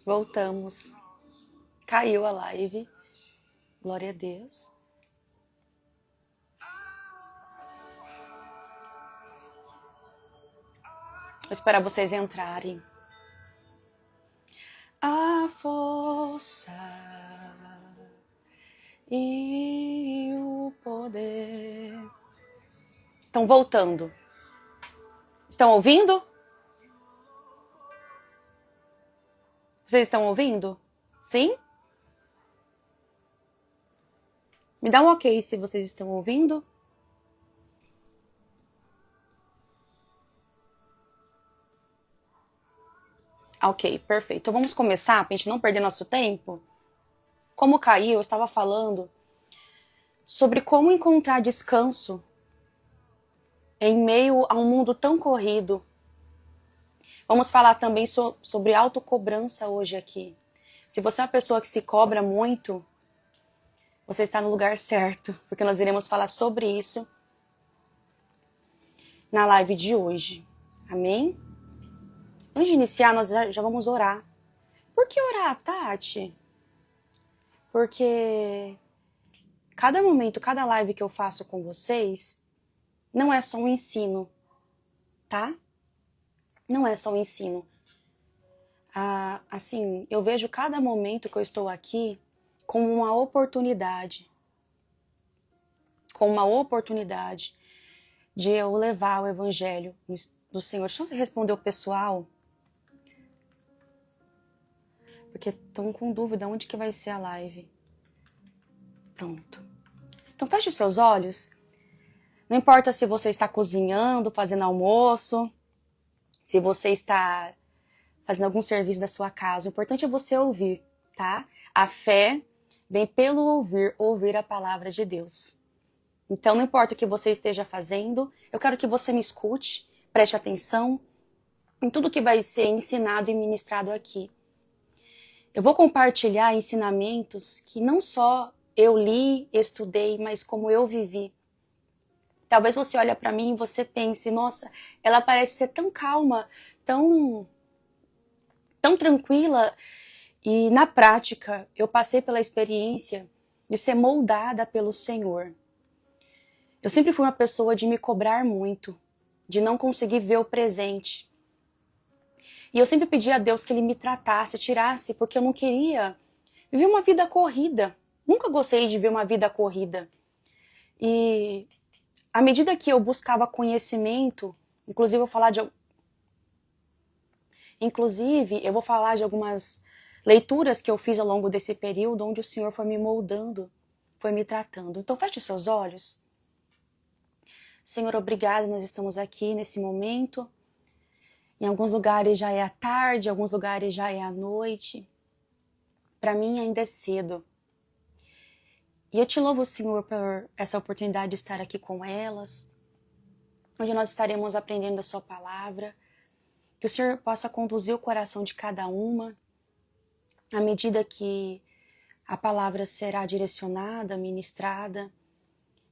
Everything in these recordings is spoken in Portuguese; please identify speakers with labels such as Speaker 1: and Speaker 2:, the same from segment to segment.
Speaker 1: Voltamos. Caiu a live. Glória a Deus. Vou esperar vocês entrarem. A força e o poder. Estão voltando. Estão ouvindo? Vocês estão ouvindo? Sim? Me dá um ok se vocês estão ouvindo. Ok, perfeito. Então vamos começar para a gente não perder nosso tempo. Como caiu, eu estava falando sobre como encontrar descanso em meio a um mundo tão corrido. Vamos falar também sobre autocobrança hoje aqui. Se você é uma pessoa que se cobra muito, você está no lugar certo, porque nós iremos falar sobre isso na live de hoje. Amém? Antes de iniciar, nós já vamos orar. Por que orar, Tati? Porque cada momento, cada live que eu faço com vocês, não é só um ensino, tá? Não é só um ensino. Assim, eu vejo cada momento que eu estou aqui como uma oportunidade. Com uma oportunidade de eu levar o evangelho do Senhor. Deixa eu responder o pessoal. Porque estão com dúvida onde que vai ser a live. Pronto. Então feche os seus olhos. Não importa se você está cozinhando, fazendo almoço, se você está fazendo algum serviço da sua casa. O importante é você ouvir, tá? A fé vem pelo ouvir a palavra de Deus. Então não importa o que você esteja fazendo, eu quero que você me escute, preste atenção em tudo que vai ser ensinado e ministrado aqui. Eu vou compartilhar ensinamentos que não só eu li, estudei, mas como eu vivi. Talvez você olhe para mim e você pense, nossa, ela parece ser tão calma, tão tranquila. E na prática, eu passei pela experiência de ser moldada pelo Senhor. Eu sempre fui uma pessoa de me cobrar muito, de não conseguir ver o presente. E eu sempre pedi a Deus que Ele me tratasse, tirasse, porque eu não queria viver uma vida corrida. Nunca gostei de viver uma vida corrida. E à medida que eu buscava conhecimento, inclusive eu vou falar de algumas leituras que eu fiz ao longo desse período, onde o Senhor foi me moldando, foi me tratando. Então feche os seus olhos. Senhor, obrigada, nós estamos aqui nesse momento. Em alguns lugares já é a tarde, em alguns lugares já é a noite. Para mim ainda é cedo. E eu te louvo, Senhor, por essa oportunidade de estar aqui com elas, onde nós estaremos aprendendo a sua palavra. Que o Senhor possa conduzir o coração de cada uma, à medida que a palavra será direcionada, ministrada,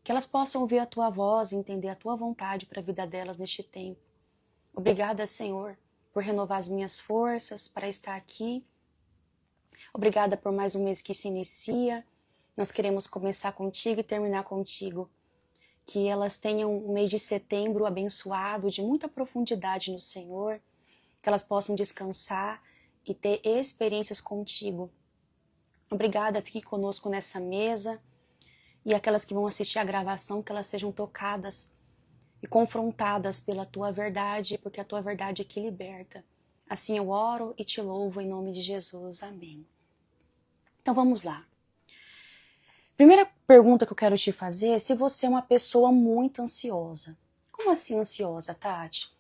Speaker 1: que elas possam ouvir a tua voz e entender a tua vontade para a vida delas neste tempo. Obrigada, Senhor, por renovar as minhas forças para estar aqui. Obrigada por mais um mês que se inicia. Nós queremos começar contigo e terminar contigo. Que elas tenham um mês de setembro abençoado, de muita profundidade no Senhor. Que elas possam descansar e ter experiências contigo. Obrigada, fique conosco nessa mesa. E aquelas que vão assistir a gravação, que elas sejam tocadas e confrontadas pela tua verdade, porque a tua verdade é que liberta. Assim eu oro e te louvo em nome de Jesus. Amém. Então vamos lá. Primeira pergunta que eu quero te fazer é se você é uma pessoa muito ansiosa. Como assim ansiosa, Tati?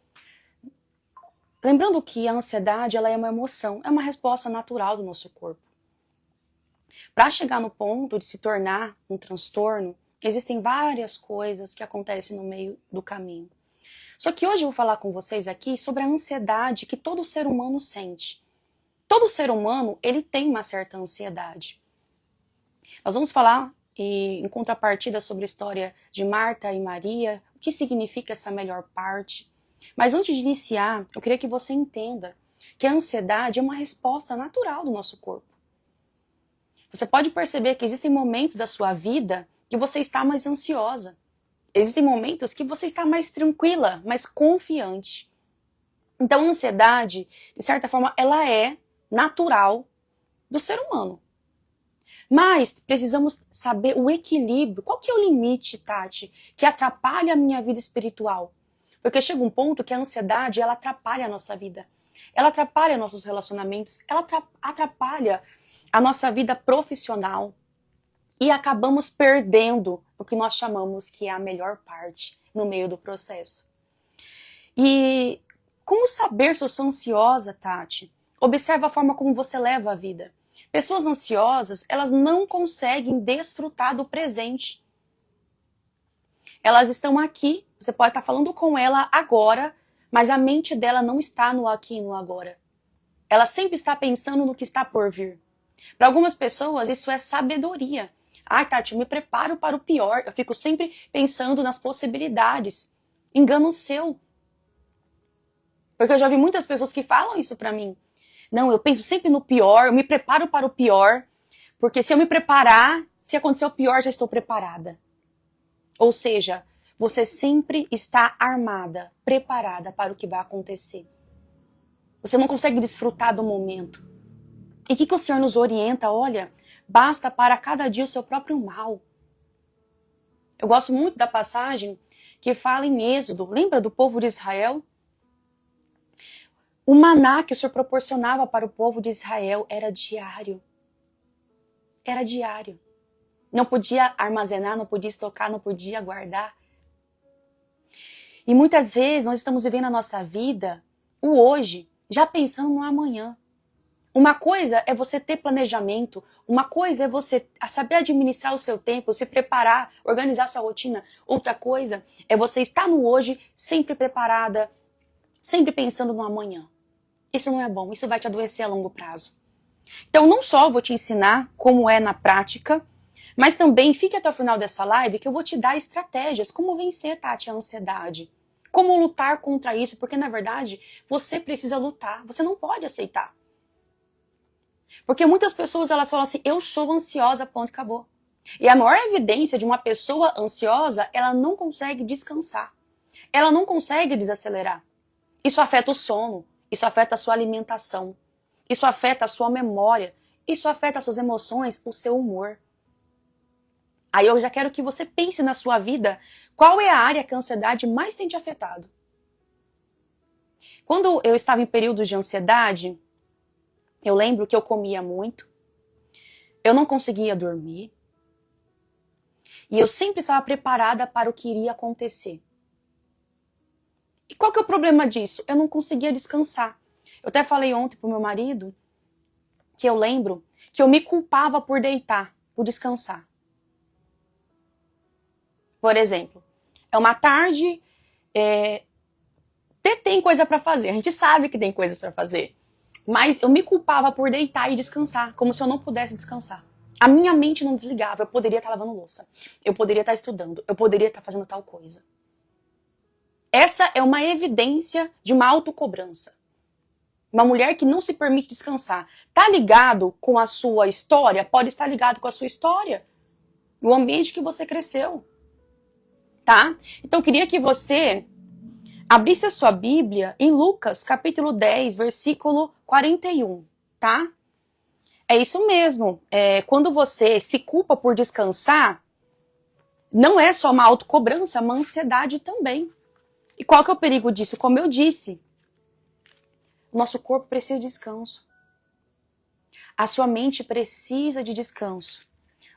Speaker 1: Lembrando que a ansiedade ela é uma emoção, é uma resposta natural do nosso corpo. Para chegar no ponto de se tornar um transtorno, existem várias coisas que acontecem no meio do caminho. Só que hoje eu vou falar com vocês aqui sobre a ansiedade que todo ser humano sente. Todo ser humano, ele tem uma certa ansiedade. Nós vamos falar em contrapartida sobre a história de Marta e Maria, o que significa essa melhor parte. Mas antes de iniciar, eu queria que você entenda que a ansiedade é uma resposta natural do nosso corpo. Você pode perceber que existem momentos da sua vida que você está mais ansiosa. Existem momentos que você está mais tranquila, mais confiante. Então, a ansiedade, de certa forma, ela é natural do ser humano. Mas precisamos saber o equilíbrio. Qual que é o limite, Tati, que atrapalha a minha vida espiritual? Porque chega um ponto que a ansiedade, ela atrapalha a nossa vida. Ela atrapalha nossos relacionamentos, ela atrapalha a nossa vida profissional. E acabamos perdendo o que nós chamamos que é a melhor parte no meio do processo. E como saber se eu sou ansiosa, Tati? Observa a forma como você leva a vida. Pessoas ansiosas, elas não conseguem desfrutar do presente. Elas estão aqui, você pode estar falando com ela agora, mas a mente dela não está no aqui e no agora. Ela sempre está pensando no que está por vir. Para algumas pessoas, isso é sabedoria. Ai, Tati, eu me preparo para o pior. Eu fico sempre pensando nas possibilidades. Engano seu. Porque eu já vi muitas pessoas que falam isso para mim. Não, eu penso sempre no pior, eu me preparo para o pior, porque se eu me preparar, se acontecer o pior, já estou preparada. Ou seja, você sempre está armada, preparada para o que vai acontecer. Você não consegue desfrutar do momento. E o que o Senhor nos orienta? Olha, basta para cada dia o seu próprio mal. Eu gosto muito da passagem que fala em Êxodo. Lembra do povo de Israel? O maná que o Senhor proporcionava para o povo de Israel era diário. Era diário. Não podia armazenar, não podia estocar, não podia guardar. E muitas vezes nós estamos vivendo a nossa vida, o hoje, já pensando no amanhã. Uma coisa é você ter planejamento, uma coisa é você saber administrar o seu tempo, se preparar, organizar sua rotina. Outra coisa é você estar no hoje, sempre preparada, sempre pensando no amanhã. Isso não é bom, isso vai te adoecer a longo prazo. Então, não só vou te ensinar como é na prática, mas também fique até o final dessa live que eu vou te dar estratégias, como vencer, Tati, a ansiedade. Como lutar contra isso, porque na verdade você precisa lutar, você não pode aceitar. Porque muitas pessoas elas falam assim, eu sou ansiosa, ponto, acabou. E a maior evidência de uma pessoa ansiosa, ela não consegue descansar. Ela não consegue desacelerar. Isso afeta o sono, isso afeta a sua alimentação, isso afeta a sua memória, isso afeta as suas emoções, o seu humor. Aí eu já quero que você pense na sua vida, qual é a área que a ansiedade mais tem te afetado? Quando eu estava em períodos de ansiedade, eu lembro que eu comia muito, eu não conseguia dormir, e eu sempre estava preparada para o que iria acontecer. E qual que é o problema disso? Eu não conseguia descansar. Eu até falei ontem pro meu marido que eu lembro que eu me culpava por deitar, por descansar. Por exemplo, é uma tarde, tem coisa para fazer, a gente sabe que tem coisas para fazer. Mas eu me culpava por deitar e descansar, como se eu não pudesse descansar. A minha mente não desligava, eu poderia estar lavando louça, eu poderia estar estudando, eu poderia estar fazendo tal coisa. Essa é uma evidência de uma autocobrança. Uma mulher que não se permite descansar. Tá ligado com a sua história? Pode estar ligado com a sua história. O ambiente que você cresceu. Tá? Então eu queria que você abrisse a sua Bíblia em Lucas, capítulo 10, versículo 41, tá? É isso mesmo. Quando você se culpa por descansar, não é só uma autocobrança, é uma ansiedade também. E qual que é o perigo disso? Como eu disse, o nosso corpo precisa de descanso. A sua mente precisa de descanso.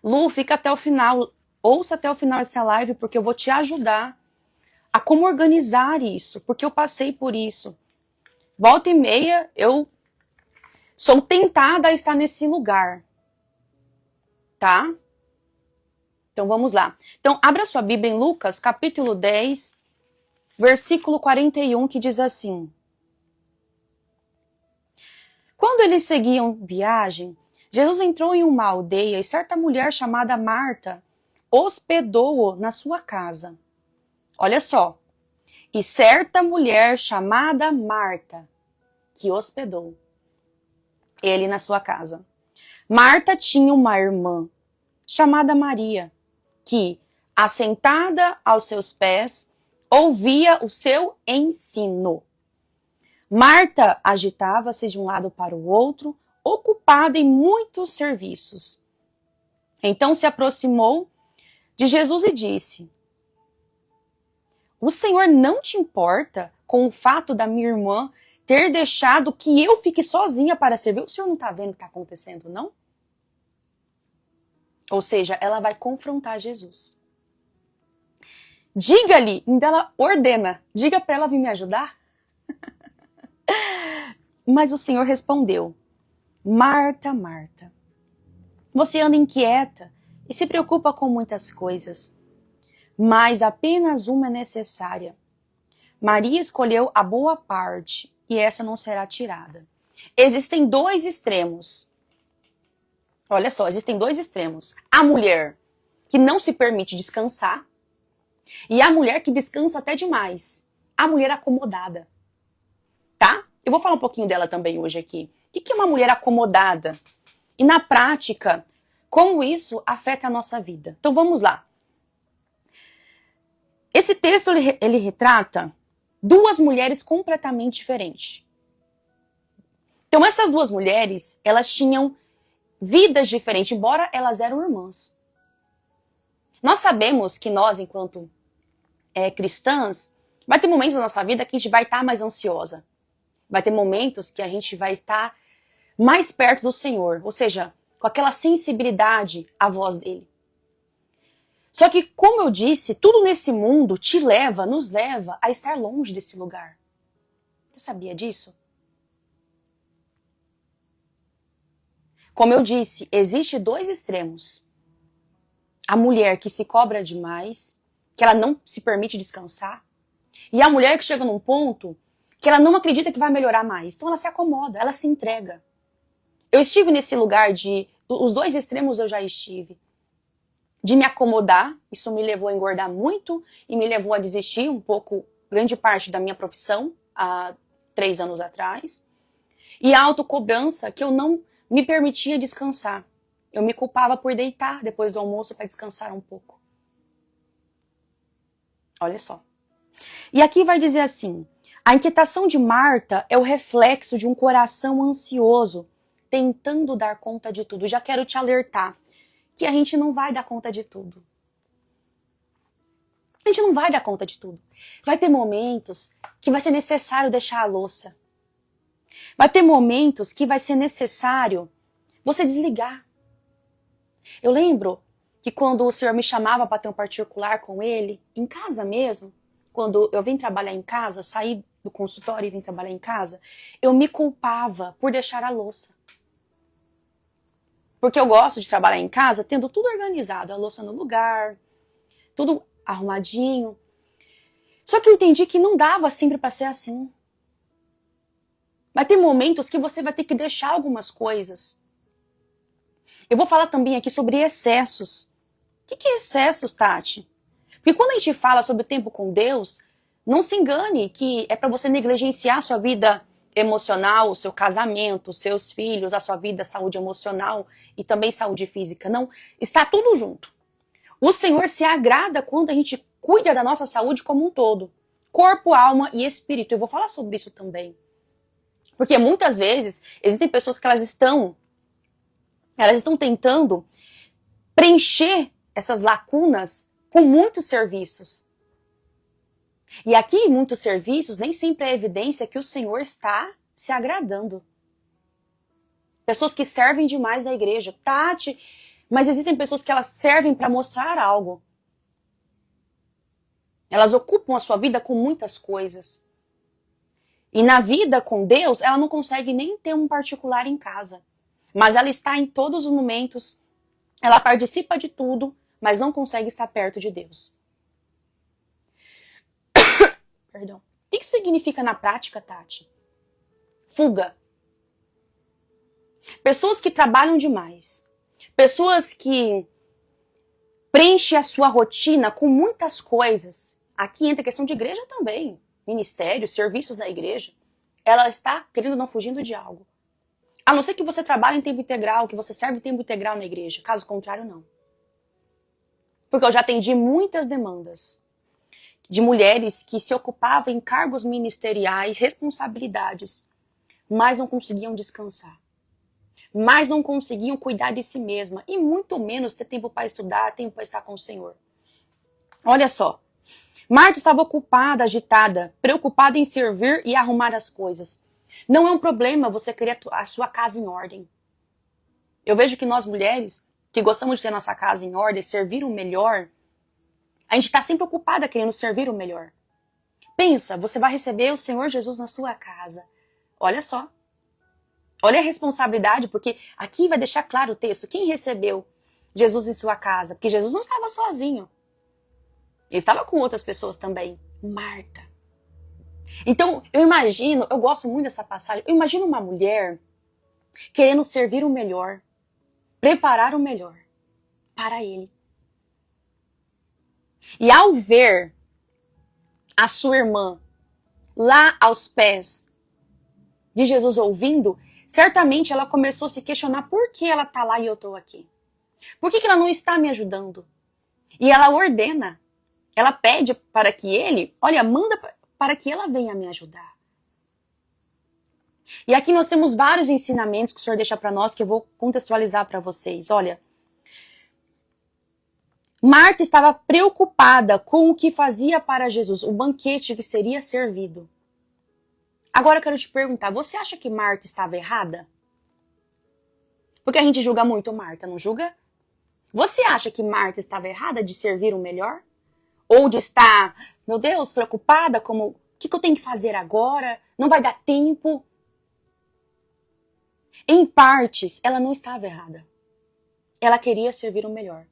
Speaker 1: Lu, fica até o final, ouça até o final dessa live, porque eu vou te ajudar a como organizar isso, porque eu passei por isso. Volta e meia, eu sou tentada a estar nesse lugar. Tá? Então vamos lá. Então, abra sua Bíblia em Lucas, capítulo 10, versículo 41, que diz assim. Quando eles seguiam viagem, Jesus entrou em uma aldeia e certa mulher chamada Marta hospedou-o na sua casa. Olha só. E certa mulher chamada Marta. que hospedou ele na sua casa. Marta tinha uma irmã chamada Maria, que, assentada aos seus pés, ouvia o seu ensino. Marta agitava-se de um lado para o outro, ocupada em muitos serviços. Então se aproximou de Jesus e disse: o Senhor não te importa com o fato da minha irmã ter deixado que eu fique sozinha para servir? O Senhor não está vendo o que está acontecendo, não? Ou seja, ela vai confrontar Jesus. Diga-lhe, ainda ela ordena, diga para ela vir me ajudar. Mas o Senhor respondeu: Marta, Marta, você anda inquieta e se preocupa com muitas coisas, mas apenas uma é necessária. Maria escolheu a boa parte e essa não será tirada. Existem dois extremos. Olha só, existem dois extremos. A mulher que não se permite descansar e a mulher que descansa até demais. A mulher acomodada. Tá? Eu vou falar um pouquinho dela também hoje aqui. O que é uma mulher acomodada? E na prática, como isso afeta a nossa vida? Então vamos lá. Esse texto ele retrata duas mulheres completamente diferentes. Então essas duas mulheres, elas tinham vidas diferentes, embora elas eram irmãs. Nós sabemos que nós, enquanto cristãs, vai ter momentos na nossa vida que a gente vai estar mais ansiosa. Vai ter momentos que a gente vai estar mais perto do Senhor, ou seja, com aquela sensibilidade à voz dele. Só que, como eu disse, tudo nesse mundo nos leva a estar longe desse lugar. Você sabia disso? Como eu disse, existem dois extremos. A mulher que se cobra demais, que ela não se permite descansar, e a mulher que chega num ponto que ela não acredita que vai melhorar mais. Então ela se acomoda, ela se entrega. Eu estive nesse lugar os dois extremos eu já estive. De me acomodar, isso me levou a engordar muito e me levou a desistir um pouco, grande parte da minha profissão, há 3 anos atrás. E a autocobrança, que eu não me permitia descansar. Eu me culpava por deitar depois do almoço para descansar um pouco. Olha só. E aqui vai dizer assim: a inquietação de Marta é o reflexo de um coração ansioso, tentando dar conta de tudo. Já quero te alertar que a gente não vai dar conta de tudo. A gente não vai dar conta de tudo. Vai ter momentos que vai ser necessário deixar a louça. Vai ter momentos que vai ser necessário você desligar. Eu lembro que quando o Senhor me chamava para ter um particular com ele, em casa mesmo, quando eu vim trabalhar em casa, saí do consultório e vim trabalhar em casa, eu me culpava por deixar a louça. Porque eu gosto de trabalhar em casa tendo tudo organizado, a louça no lugar, tudo arrumadinho. Só que eu entendi que não dava sempre para ser assim. Vai ter momentos que você vai ter que deixar algumas coisas. Eu vou falar também aqui sobre excessos. O que é excessos, Tati? Porque quando a gente fala sobre o tempo com Deus, não se engane que é para você negligenciar a sua vida emocional, o seu casamento, os seus filhos, a sua vida, saúde emocional e também saúde física. Não, está tudo junto. O Senhor se agrada quando a gente cuida da nossa saúde como um todo. Corpo, alma e espírito. Eu vou falar sobre isso também. Porque muitas vezes existem pessoas que elas estão tentando preencher essas lacunas com muitos serviços. E aqui, em muitos serviços, nem sempre é evidência que o Senhor está se agradando. Pessoas que servem demais na igreja. Tati, mas existem pessoas que elas servem para mostrar algo. Elas ocupam a sua vida com muitas coisas. E na vida com Deus, ela não consegue nem ter um particular em casa. Mas ela está em todos os momentos, ela participa de tudo, mas não consegue estar perto de Deus. Perdão. O que isso significa na prática, Tati? Fuga. Pessoas que trabalham demais. Pessoas que preenchem a sua rotina com muitas coisas. Aqui entra a questão de igreja também. Ministério, serviços da igreja. ela está, querendo ou não, fugindo de algo. A não ser que você trabalhe em tempo integral, que você serve em tempo integral na igreja. Caso contrário, não. Porque eu já atendi muitas demandas de mulheres que se ocupavam em cargos ministeriais, responsabilidades, mas não conseguiam descansar. Mas não conseguiam cuidar de si mesma. E muito menos ter tempo para estudar, tempo para estar com o Senhor. Olha só. Marta estava ocupada, agitada, preocupada em servir e arrumar as coisas. Não é um problema você querer a sua casa em ordem. Eu vejo que nós mulheres, que gostamos de ter nossa casa em ordem, servir o melhor, a gente está sempre ocupada querendo servir o melhor. Pensa, você vai receber o Senhor Jesus na sua casa. Olha só. Olha a responsabilidade, porque aqui vai deixar claro o texto. Quem recebeu Jesus em sua casa? Porque Jesus não estava sozinho. Ele estava com outras pessoas também. Marta. Então, eu gosto muito dessa passagem, eu imagino uma mulher querendo servir o melhor, preparar o melhor para ele. E ao ver a sua irmã lá aos pés de Jesus ouvindo, certamente ela começou a se questionar por que ela está lá e eu estou aqui. Por que ela não está me ajudando? E ela ordena, ela pede para que ele, manda para que ela venha me ajudar. E aqui nós temos vários ensinamentos que o Senhor deixa para nós, que eu vou contextualizar para vocês. Olha, Marta estava preocupada com o que fazia para Jesus, o banquete que seria servido. Agora eu quero te perguntar, você acha que Marta estava errada? Porque a gente julga muito Marta, não julga? Você acha que Marta estava errada de servir o melhor? Ou de estar, meu Deus, preocupada como, o que eu tenho que fazer agora? Não vai dar tempo? Em partes, ela não estava errada. Ela queria servir o melhor.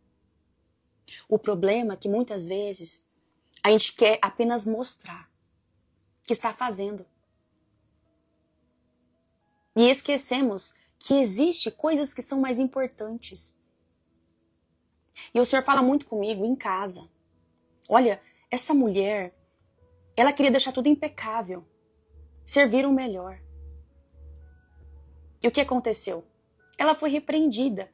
Speaker 1: O problema é que muitas vezes a gente quer apenas mostrar que está fazendo. E esquecemos que existem coisas que são mais importantes. E o Senhor fala muito comigo em casa. Olha, essa mulher, ela queria deixar tudo impecável, servir o melhor. E o que aconteceu? Ela foi repreendida.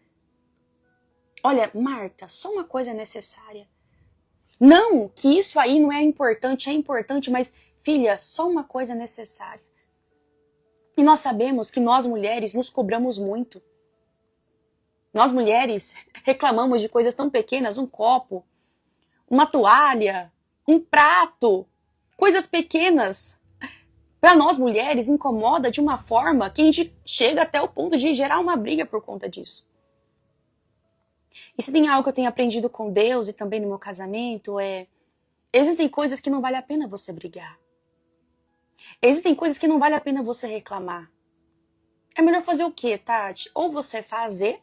Speaker 1: Olha, Marta, só uma coisa é necessária. Não, que isso aí não é importante, mas, filha, só uma coisa é necessária. E nós sabemos que nós mulheres nos cobramos muito. Nós mulheres reclamamos de coisas tão pequenas, um copo, uma toalha, um prato, coisas pequenas. Para nós mulheres incomoda de uma forma que a gente chega até o ponto de gerar uma briga por conta disso. E se tem algo que eu tenho aprendido com Deus e também no meu casamento existem coisas que não vale a pena você brigar. Existem coisas que não vale a pena você reclamar. É melhor fazer o quê, Tati? Ou você fazer,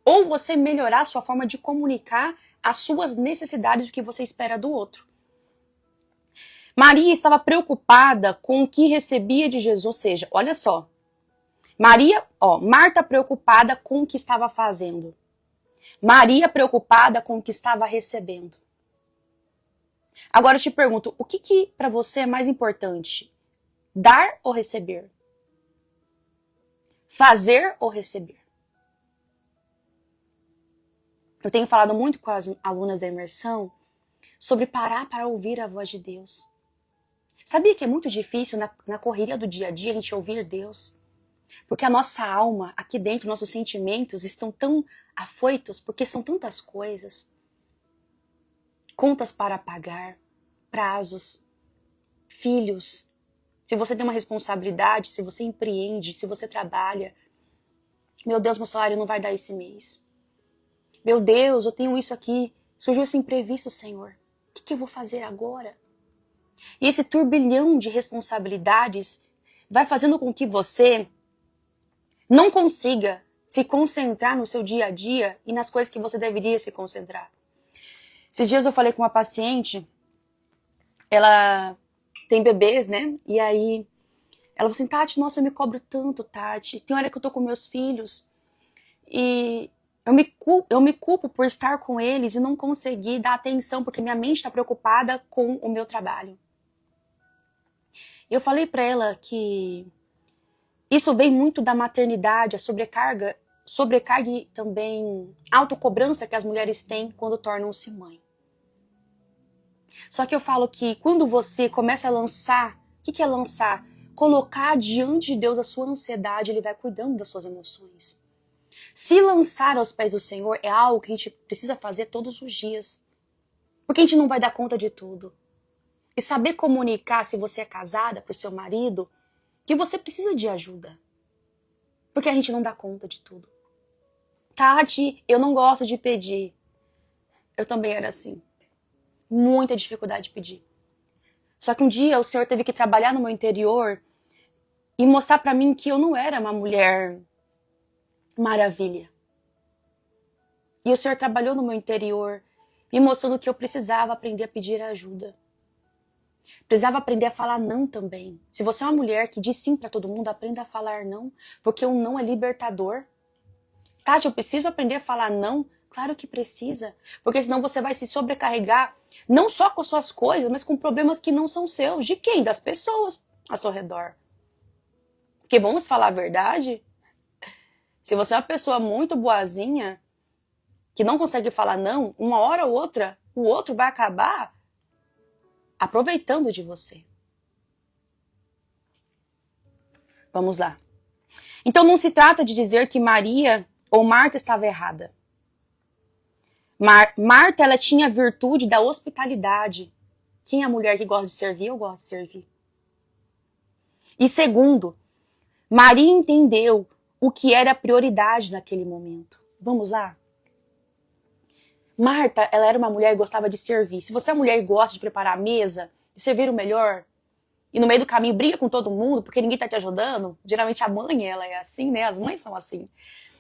Speaker 1: ou você melhorar a sua forma de comunicar as suas necessidades, o que você espera do outro. Maria estava preocupada com o que recebia de Jesus, ou seja, olha só. Marta preocupada com o que estava fazendo. Maria preocupada com o que estava recebendo. Agora eu te pergunto, o que para você é mais importante? Dar ou receber? Fazer ou receber? Eu tenho falado muito com as alunas da imersão sobre parar para ouvir a voz de Deus. Sabia que é muito difícil na correria do dia a dia a gente ouvir Deus? Porque a nossa alma, aqui dentro, nossos sentimentos estão tão afoitos, porque são tantas coisas. Contas para pagar, prazos, filhos. Se você tem uma responsabilidade, se você empreende, se você trabalha. Meu Deus, meu salário não vai dar esse mês. Meu Deus, eu tenho isso aqui. Surgiu esse imprevisto, Senhor. O que eu vou fazer agora? E esse turbilhão de responsabilidades vai fazendo com que você não consiga se concentrar no seu dia a dia e nas coisas que você deveria se concentrar. Esses dias eu falei com uma paciente, ela tem bebês, né? E aí ela falou assim, Tati, nossa, eu me cobro tanto, Tati. Tem hora que eu tô com meus filhos e eu me culpo por estar com eles e não conseguir dar atenção, porque minha mente está preocupada com o meu trabalho. Eu falei para ela que isso vem muito da maternidade, a sobrecarga e também autocobrança que as mulheres têm quando tornam-se mãe. Só que eu falo que quando você começa a lançar, o que é lançar? Colocar diante de Deus a sua ansiedade, Ele vai cuidando das suas emoções. Se lançar aos pés do Senhor é algo que a gente precisa fazer todos os dias. Porque a gente não vai dar conta de tudo. E saber comunicar, se você é casada, para o seu marido, que você precisa de ajuda. Porque a gente não dá conta de tudo. Tati, eu não gosto de pedir. Eu também era assim. Muita dificuldade de pedir. Só que um dia o Senhor teve que trabalhar no meu interior e mostrar pra mim que eu não era uma mulher maravilha. E o Senhor trabalhou no meu interior, me mostrando que eu precisava aprender a pedir ajuda. Precisava aprender a falar não também. Se você é uma mulher que diz sim pra todo mundo, aprenda a falar não, porque o não é libertador. Tati, eu preciso aprender a falar não? Claro que precisa, porque senão você vai se sobrecarregar, não só com suas coisas, mas com problemas que não são seus. De quem? Das pessoas ao seu redor. Porque vamos falar a verdade? Se você é uma pessoa muito boazinha, que não consegue falar não, uma hora ou outra, o outro vai acabar aproveitando de você. Vamos lá. Então não se trata de dizer que Maria ou Marta estava errada. Marta, ela tinha a virtude da hospitalidade. Quem é a mulher que gosta de servir? Eu gosto de servir. E segundo, Maria entendeu o que era prioridade naquele momento. Vamos lá? Marta, ela era uma mulher que gostava de servir. Se você é uma mulher que gosta de preparar a mesa, de servir o melhor, e no meio do caminho briga com todo mundo porque ninguém tá te ajudando, geralmente a mãe, ela é assim, né? As mães são assim.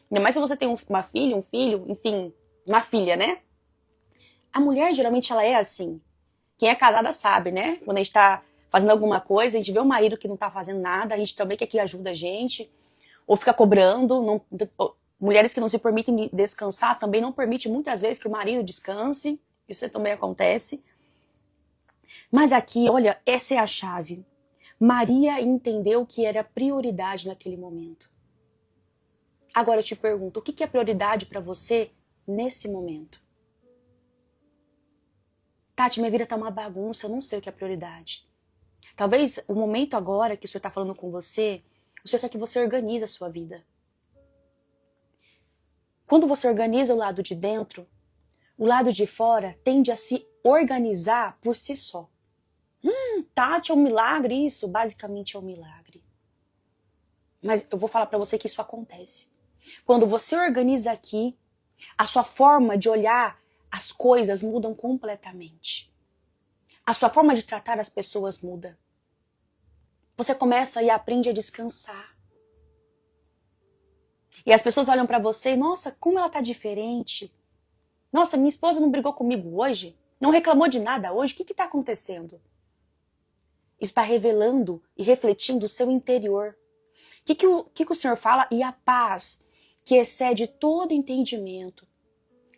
Speaker 1: Ainda mais se você tem uma filha, um filho, enfim, uma filha, né? A mulher, geralmente, ela é assim. Quem é casada sabe, né? Quando a gente tá fazendo alguma coisa, a gente vê o marido que não tá fazendo nada, a gente também quer que ajude a gente, ou fica cobrando. Mulheres que não se permitem descansar também não permitem muitas vezes que o marido descanse. Isso também acontece. Mas aqui, olha, essa é a chave. Maria entendeu que era prioridade naquele momento. Agora eu te pergunto, o que é prioridade para você nesse momento? Tati, minha vida tá uma bagunça, eu não sei o que é prioridade. Talvez o momento agora que o Senhor está falando com você, o Senhor quer que você organize a sua vida. Quando você organiza o lado de dentro, o lado de fora tende a se organizar por si só. Tati, é um milagre isso? Basicamente é um milagre. Mas eu vou falar para você que isso acontece. Quando você organiza aqui, a sua forma de olhar as coisas mudam completamente. A sua forma de tratar as pessoas muda. Você começa e aprende a descansar. E as pessoas olham pra você e, nossa, como ela tá diferente. Nossa, minha esposa não brigou comigo hoje, não reclamou de nada hoje, o que tá acontecendo? Isso está revelando e refletindo o seu interior. O que o Senhor fala? E a paz, que excede todo entendimento,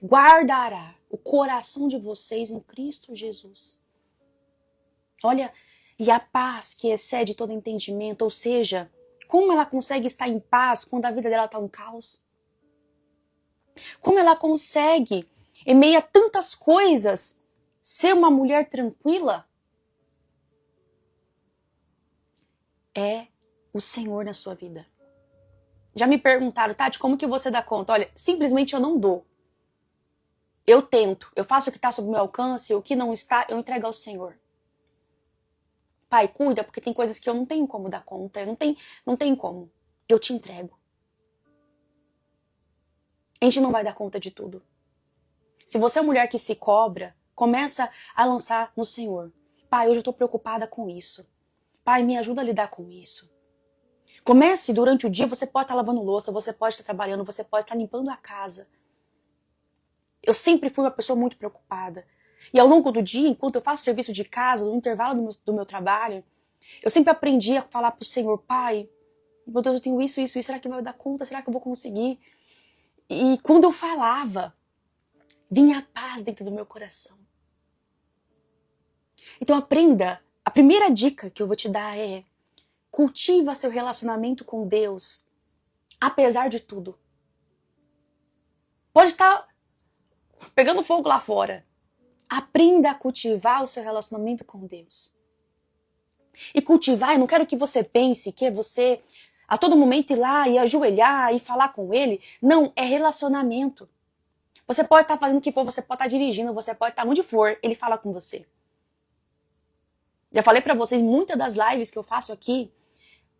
Speaker 1: guardará o coração de vocês em Cristo Jesus. Olha, e a paz que excede todo entendimento, ou seja, como ela consegue estar em paz quando a vida dela está um caos? Como ela consegue, em meio a tantas coisas, ser uma mulher tranquila? É o Senhor na sua vida. Já me perguntaram, Tati, como que você dá conta? Olha, simplesmente eu não dou. Eu tento, eu faço o que está sob meu alcance, o que não está, eu entrego ao Senhor. Pai, cuida, porque tem coisas que eu não tenho como dar conta, eu não tenho como. Eu te entrego. A gente não vai dar conta de tudo. Se você é uma mulher que se cobra, começa a lançar no Senhor. Pai, hoje eu estou preocupada com isso. Pai, me ajuda a lidar com isso. Comece durante o dia, você pode estar lavando louça, você pode estar trabalhando, você pode estar limpando a casa. Eu sempre fui uma pessoa muito preocupada. E ao longo do dia, enquanto eu faço serviço de casa, no intervalo do meu trabalho, eu sempre aprendi a falar pro Senhor, Pai, meu Deus, eu tenho isso, será que vai dar conta? Será que eu vou conseguir? E quando eu falava, vinha a paz dentro do meu coração. Então aprenda a primeira dica que eu vou te dar é: cultiva seu relacionamento com Deus, apesar de tudo. Pode estar pegando fogo lá fora. Aprenda a cultivar o seu relacionamento com Deus. E cultivar, eu não quero que você pense que é você a todo momento ir lá e ajoelhar e falar com Ele. Não, é relacionamento. Você pode estar fazendo o que for, você pode estar dirigindo, você pode estar onde for, Ele fala com você. Já falei pra vocês, muitas das lives que eu faço aqui,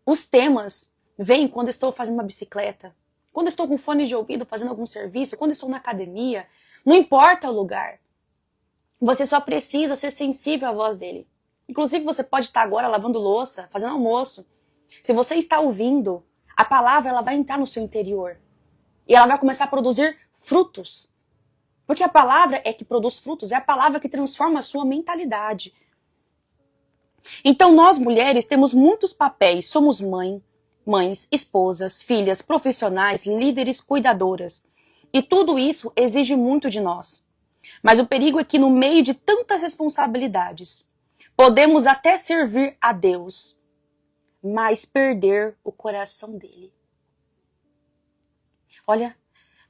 Speaker 1: os temas vêm quando eu estou fazendo uma bicicleta, quando eu estou com fone de ouvido fazendo algum serviço, quando eu estou na academia, não importa o lugar. Você só precisa ser sensível à voz dele. Inclusive, você pode estar agora lavando louça, fazendo almoço. Se você está ouvindo, a palavra ela vai entrar no seu interior. E ela vai começar a produzir frutos. Porque a palavra é que produz frutos, é a palavra que transforma a sua mentalidade. Então, nós mulheres temos muitos papéis. Somos mães, esposas, filhas, profissionais, líderes, cuidadoras. E tudo isso exige muito de nós. Mas o perigo é que no meio de tantas responsabilidades, podemos até servir a Deus, mas perder o coração dele. Olha,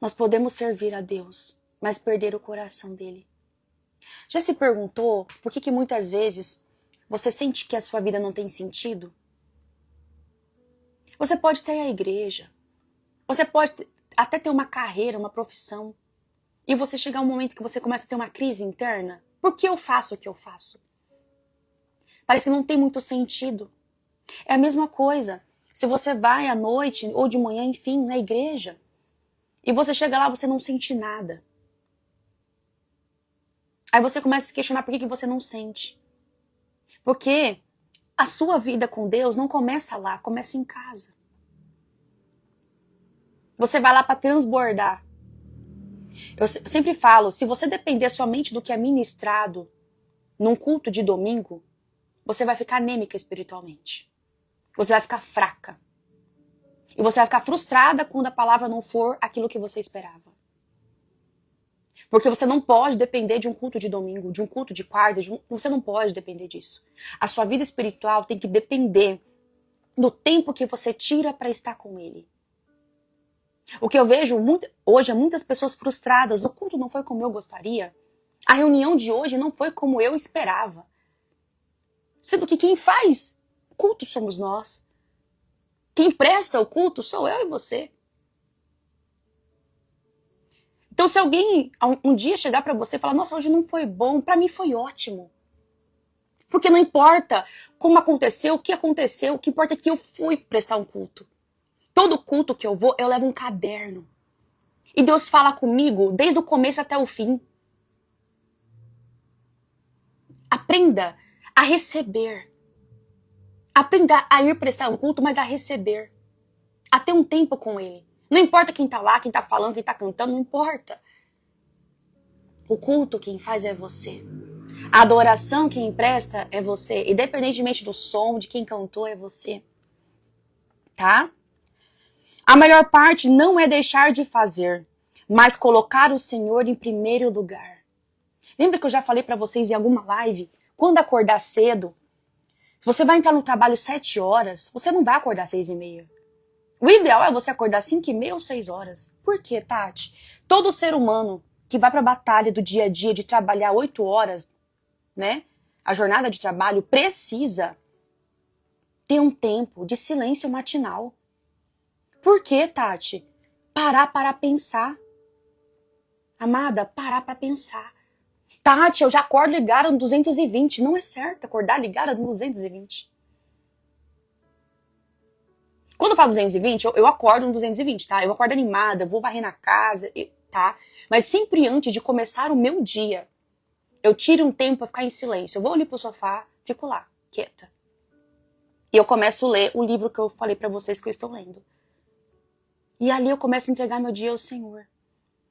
Speaker 1: nós podemos servir a Deus, mas perder o coração dele. Já se perguntou por que muitas vezes você sente que a sua vida não tem sentido? Você pode ter a igreja, você pode até ter uma carreira, uma profissão, e você chegar um momento que você começa a ter uma crise interna. Por que eu faço o que eu faço? Parece que não tem muito sentido. É a mesma coisa. Se você vai à noite ou de manhã, enfim, na igreja, e você chega lá, você não sente nada. Aí você começa a se questionar por que você não sente. Porque a sua vida com Deus não começa lá, começa em casa. Você vai lá para transbordar. Eu sempre falo, se você depender somente do que é ministrado num culto de domingo, você vai ficar anêmica espiritualmente. Você vai ficar fraca. E você vai ficar frustrada quando a palavra não for aquilo que você esperava. Porque você não pode depender de um culto de domingo, de um culto de quarta, você não pode depender disso. A sua vida espiritual tem que depender do tempo que você tira para estar com Ele. O que eu vejo hoje é muitas pessoas frustradas. O culto não foi como eu gostaria. A reunião de hoje não foi como eu esperava. Sendo que quem faz culto somos nós. Quem presta o culto sou eu e você. Então se alguém um dia chegar para você e falar, nossa, hoje não foi bom, para mim foi ótimo. Porque não importa como aconteceu, o que importa é que eu fui prestar um culto. Todo culto que eu vou, eu levo um caderno. E Deus fala comigo desde o começo até o fim. Aprenda a receber. Aprenda a ir prestar um culto, mas a receber. A ter um tempo com Ele. Não importa quem tá lá, quem tá falando, quem tá cantando, não importa. O culto quem faz é você. A adoração quem presta é você. Independentemente do som, de quem cantou, é você. Tá? A melhor parte não é deixar de fazer, mas colocar o Senhor em primeiro lugar. Lembra que eu já falei para vocês em alguma live? Quando acordar cedo, se você vai entrar no trabalho 7 horas, você não vai acordar 6h30. O ideal é você acordar 5h30 ou 6 horas. Por quê, Tati? Todo ser humano que vai para a batalha do dia a dia de trabalhar 8 horas, né? A jornada de trabalho precisa ter um tempo de silêncio matinal. Por quê, Tati? Parar para pensar. Amada, parar para pensar. Tati, eu já acordo ligada no 220. Não é certo acordar ligada no 220. Quando eu falo 220, eu acordo no 220, tá? Eu acordo animada, vou varrer na casa, tá? Mas sempre antes de começar o meu dia, eu tiro um tempo para ficar em silêncio. Eu vou ali pro sofá, fico lá, quieta. E eu começo a ler o livro que eu falei para vocês que eu estou lendo. E ali eu começo a entregar meu dia ao Senhor.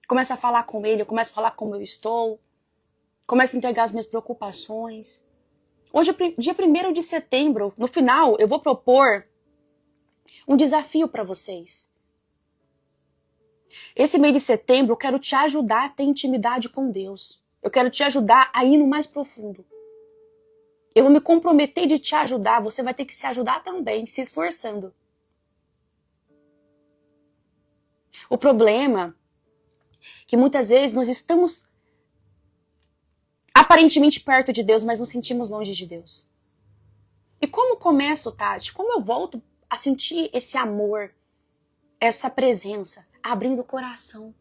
Speaker 1: Começo a falar com Ele, eu começo a falar como eu estou. Começo a entregar as minhas preocupações. Hoje é dia 1º de setembro. No final, eu vou propor um desafio para vocês. Esse mês de setembro, eu quero te ajudar a ter intimidade com Deus. Eu quero te ajudar a ir no mais profundo. Eu vou me comprometer de te ajudar, você vai ter que se ajudar também, se esforçando. O problema é que muitas vezes nós estamos aparentemente perto de Deus, mas nos sentimos longe de Deus. E como começo, Tati? Como eu volto a sentir esse amor, essa presença, abrindo o coração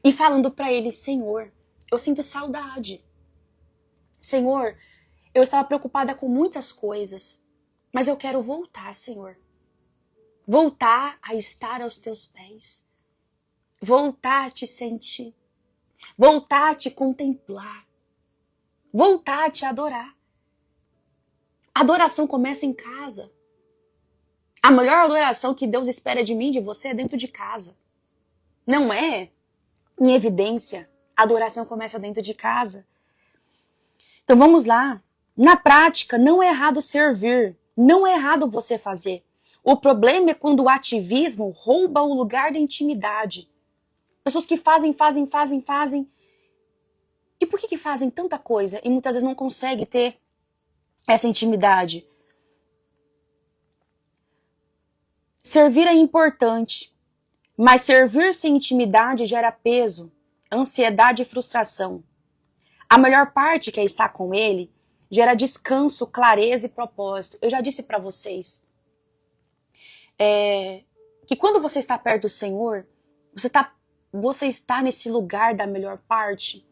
Speaker 1: e falando para Ele, Senhor, eu sinto saudade. Senhor, eu estava preocupada com muitas coisas, mas eu quero voltar, Senhor. Voltar a estar aos teus pés. Voltar a te sentir. Voltar a te contemplar. Voltar a te adorar. A adoração começa em casa. A melhor adoração que Deus espera de mim e de você é dentro de casa. Não é em evidência. A adoração começa dentro de casa. Então vamos lá. Na prática, não é errado servir. Não é errado você fazer. O problema é quando o ativismo rouba o lugar da intimidade. Pessoas que fazem. E por que fazem tanta coisa e muitas vezes não conseguem ter essa intimidade? Servir é importante, mas servir sem intimidade gera peso, ansiedade e frustração. A melhor parte, que é estar com Ele, gera descanso, clareza e propósito. Eu já disse para vocês que quando você está perto do Senhor, você está nesse lugar da melhor parte.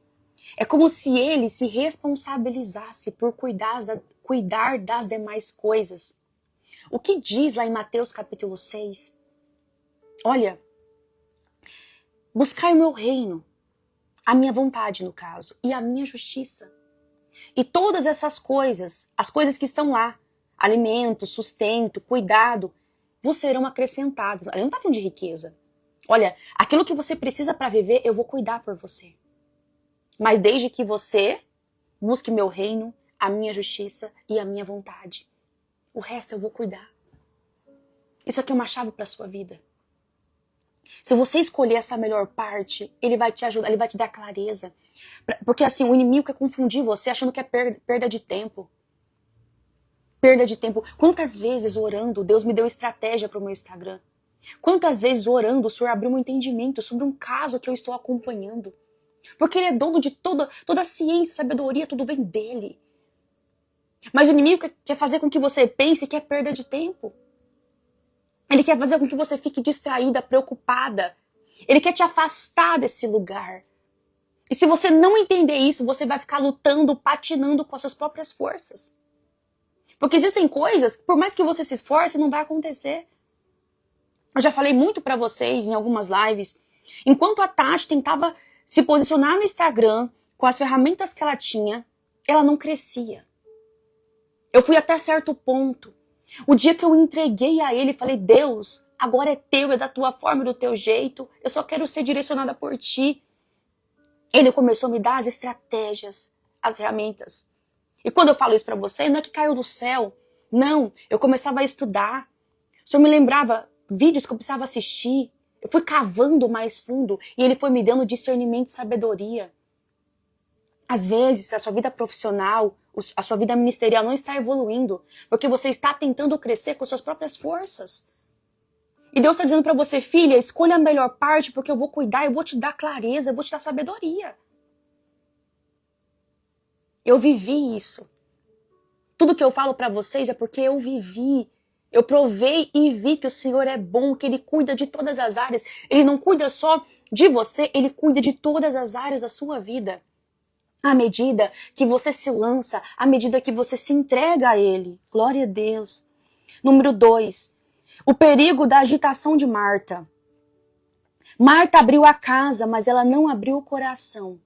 Speaker 1: É como se Ele se responsabilizasse por cuidar das demais coisas. O que diz lá em Mateus capítulo 6? Olha, buscai o meu reino, a minha vontade no caso, e a minha justiça. E todas essas coisas, as coisas que estão lá, alimento, sustento, cuidado, vos serão acrescentadas. Eu não estou falando de riqueza. Olha, aquilo que você precisa para viver, eu vou cuidar por você. Mas desde que você busque meu reino, a minha justiça e a minha vontade. O resto eu vou cuidar. Isso aqui é uma chave para a sua vida. Se você escolher essa melhor parte, Ele vai te ajudar, Ele vai te dar clareza. Porque assim, o inimigo quer confundir você achando que é perda de tempo. Perda de tempo. Quantas vezes orando, Deus me deu estratégia para o meu Instagram? Quantas vezes orando, o Senhor abriu um entendimento sobre um caso que eu estou acompanhando? Porque Ele é dono de toda a ciência, sabedoria, tudo vem dEle. Mas o inimigo quer fazer com que você pense que é perda de tempo. Ele quer fazer com que você fique distraída, preocupada. Ele quer te afastar desse lugar. E se você não entender isso, você vai ficar lutando, patinando com as suas próprias forças. Porque existem coisas que, por mais que você se esforce, não vai acontecer. Eu já falei muito pra vocês em algumas lives. Enquanto a Tati tentava se posicionar no Instagram com as ferramentas que ela tinha, ela não crescia. Eu fui até certo ponto. O dia que eu entreguei a Ele, falei, Deus, agora é teu, é da tua forma, do teu jeito. Eu só quero ser direcionada por ti. Ele começou a me dar as estratégias, as ferramentas. E quando eu falo isso pra você, não é que caiu do céu. Não, eu começava a estudar. O Senhor me lembrava vídeos que eu precisava assistir. Eu fui cavando mais fundo e Ele foi me dando discernimento e sabedoria. Às vezes, a sua vida profissional, a sua vida ministerial não está evoluindo porque você está tentando crescer com suas próprias forças. E Deus está dizendo para você, filha, escolha a melhor parte porque eu vou cuidar, eu vou te dar clareza, eu vou te dar sabedoria. Eu vivi isso. Tudo que eu falo para vocês é porque eu vivi. Eu provei e vi que o Senhor é bom, que Ele cuida de todas as áreas. Ele não cuida só de você, Ele cuida de todas as áreas da sua vida. À medida que você se lança, à medida que você se entrega a Ele. Glória a Deus. Número 2. O perigo da agitação de Marta. Marta abriu a casa, mas ela não abriu o coração.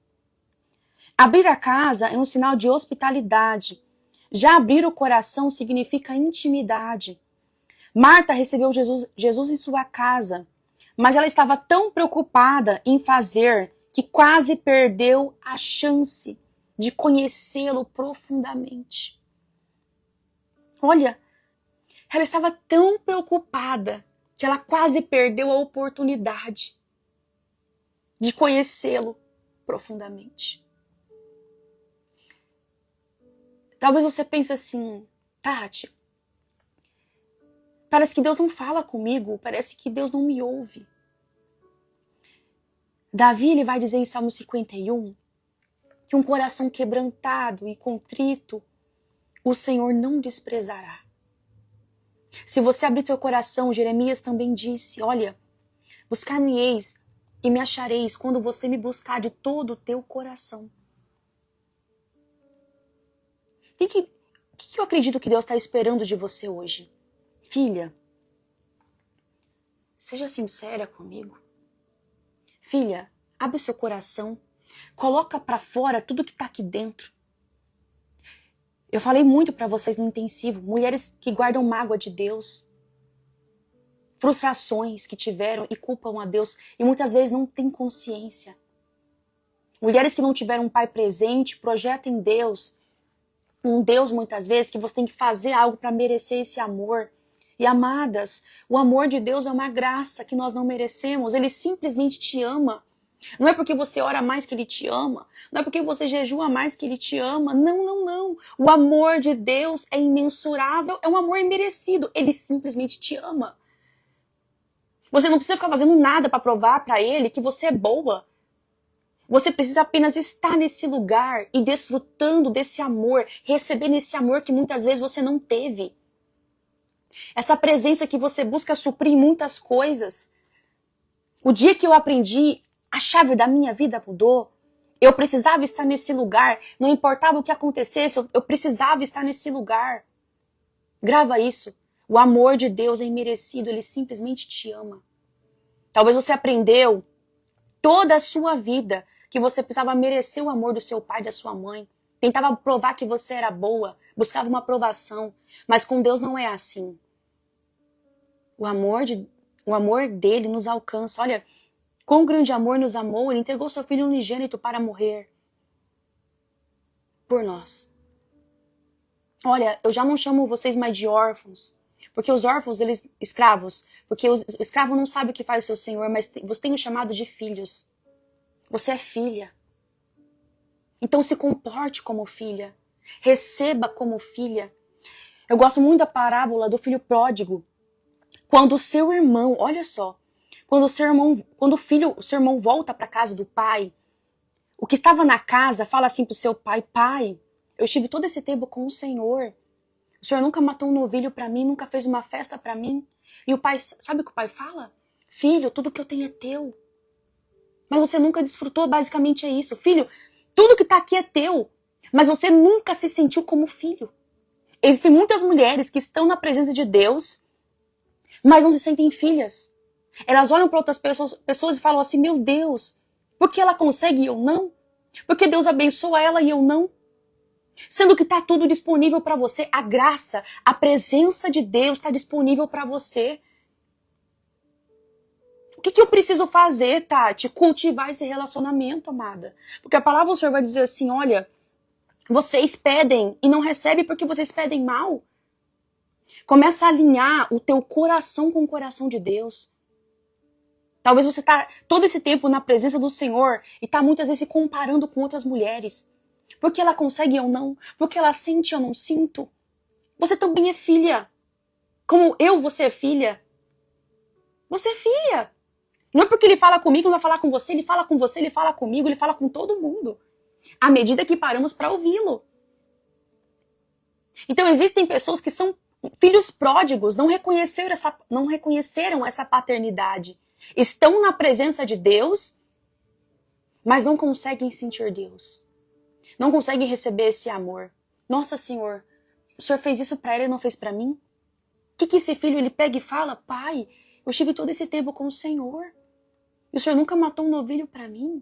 Speaker 1: Abrir a casa é um sinal de hospitalidade. Já abrir o coração significa intimidade. Marta recebeu Jesus em sua casa, mas ela estava tão preocupada em fazer que quase perdeu a chance de conhecê-lo profundamente. Olha, ela estava tão preocupada que ela quase perdeu a oportunidade de conhecê-lo profundamente. Talvez você pense assim, Tati, parece que Deus não fala comigo, parece que Deus não me ouve. Davi, ele vai dizer em Salmo 51 que um coração quebrantado e contrito, o Senhor não desprezará. Se você abrir seu coração, Jeremias também disse, olha, buscar-me-eis e me achareis quando você me buscar de todo o teu coração. O que eu acredito que Deus está esperando de você hoje? Filha, seja sincera comigo. Filha, abre o seu coração, coloca para fora tudo que está aqui dentro. Eu falei muito para vocês no intensivo, mulheres que guardam mágoa de Deus, frustrações que tiveram e culpam a Deus e muitas vezes não têm consciência. Mulheres que não tiveram um pai presente, projetam em Deus, um Deus muitas vezes que você tem que fazer algo para merecer esse amor. E amadas, o amor de Deus é uma graça que nós não merecemos, Ele simplesmente te ama. Não é porque você ora mais que Ele te ama, não é porque você jejua mais que Ele te ama, não, não, não. O amor de Deus é imensurável, é um amor imerecido, Ele simplesmente te ama. Você não precisa ficar fazendo nada para provar para Ele que você é boa. Você precisa apenas estar nesse lugar e desfrutando desse amor, recebendo esse amor que muitas vezes você não teve. Essa presença que você busca suprir muitas coisas. O dia que eu aprendi, a chave da minha vida mudou. Eu precisava estar nesse lugar. Não importava o que acontecesse, eu precisava estar nesse lugar. Grava isso. O amor de Deus é imerecido, Ele simplesmente te ama. Talvez você aprendeu toda a sua vida que você precisava merecer o amor do seu pai e da sua mãe. Tentava provar que você era boa, buscava uma aprovação. Mas com Deus não é assim. O amor dele nos alcança. Olha, quão grande amor nos amou, Ele entregou seu Filho unigênito para morrer por nós. Olha, eu já não chamo vocês mais de órfãos, porque os órfãos, eles, escravos, porque o escravo não sabe o que faz o seu senhor, mas você tem o chamado de filhos. Você é filha. Então se comporte como filha. Receba como filha. Eu gosto muito da parábola do filho pródigo. Quando o seu irmão, olha só, quando o seu irmão volta para a casa do pai, o que estava na casa fala assim para o seu pai, pai, eu estive todo esse tempo com o Senhor nunca matou um novilho para mim, nunca fez uma festa para mim. E o pai, sabe o que o pai fala? Filho, tudo que eu tenho é teu. Mas você nunca desfrutou, basicamente é isso. Filho, tudo que está aqui é teu, mas você nunca se sentiu como filho. Existem muitas mulheres que estão na presença de Deus, mas não se sentem filhas. Elas olham para outras pessoas e falam assim, meu Deus, por que ela consegue e eu não? Por que Deus abençoa ela e eu não? Sendo que está tudo disponível para você, a graça, a presença de Deus está disponível para você. O que eu preciso fazer, Tati? Cultivar esse relacionamento, amada. Porque a palavra do Senhor vai dizer assim, olha, vocês pedem e não recebem porque vocês pedem mal. Começa a alinhar o teu coração com o coração de Deus. Talvez você está todo esse tempo na presença do Senhor e está muitas vezes se comparando com outras mulheres. Porque ela consegue ou não? Porque ela sente ou não sinto? Você também é filha. Como você é filha. Você é filha. Não é porque ele fala comigo, não vai falar com você, ele fala com você, ele fala comigo, ele fala com todo mundo. À medida que paramos para ouvi-lo. Então existem pessoas que são filhos pródigos, não reconheceram essa paternidade. Estão na presença de Deus, mas não conseguem sentir Deus. Não conseguem receber esse amor. Nossa, Senhor, o Senhor fez isso para ele e não fez para mim? O que esse filho ele pega e fala? Pai, eu estive todo esse tempo com o Senhor. E o Senhor nunca matou um novilho para mim?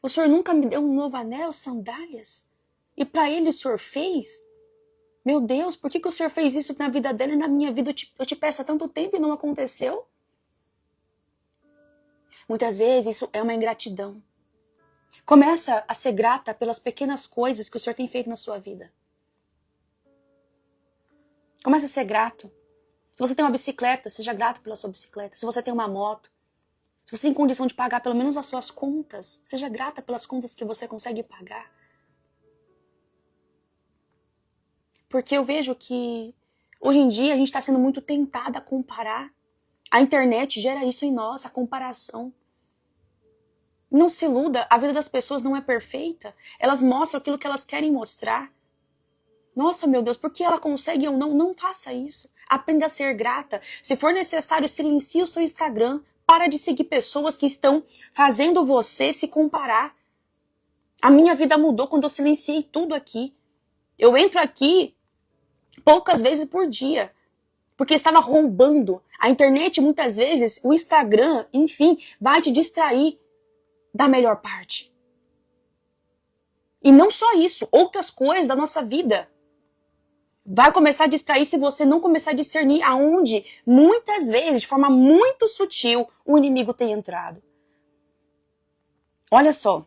Speaker 1: O Senhor nunca me deu um novo anel, sandálias? E para ele o Senhor fez? Meu Deus, por que o Senhor fez isso na vida dela e na minha vida? Eu te peço há tanto tempo e não aconteceu? Muitas vezes isso é uma ingratidão. Começa a ser grata pelas pequenas coisas que o Senhor tem feito na sua vida. Começa a ser grato. Se você tem uma bicicleta, seja grato pela sua bicicleta. Se você tem uma moto, se você tem condição de pagar pelo menos as suas contas, seja grata pelas contas que você consegue pagar. Porque eu vejo que hoje em dia a gente está sendo muito tentada a comparar. A internet gera isso em nós, a comparação. Não se iluda, a vida das pessoas não é perfeita. Elas mostram aquilo que elas querem mostrar. Nossa, meu Deus, por que ela consegue e eu não? Não faça isso. Aprenda a ser grata. Se for necessário, silencie o seu Instagram. Para de seguir pessoas que estão fazendo você se comparar. A minha vida mudou quando eu silenciei tudo aqui. Eu entro aqui poucas vezes por dia. Porque estava roubando. A internet, muitas vezes, o Instagram, enfim, vai te distrair da melhor parte. E não só isso, outras coisas da nossa vida. Vai começar a distrair se você não começar a discernir aonde, muitas vezes, de forma muito sutil, o inimigo tem entrado. Olha só.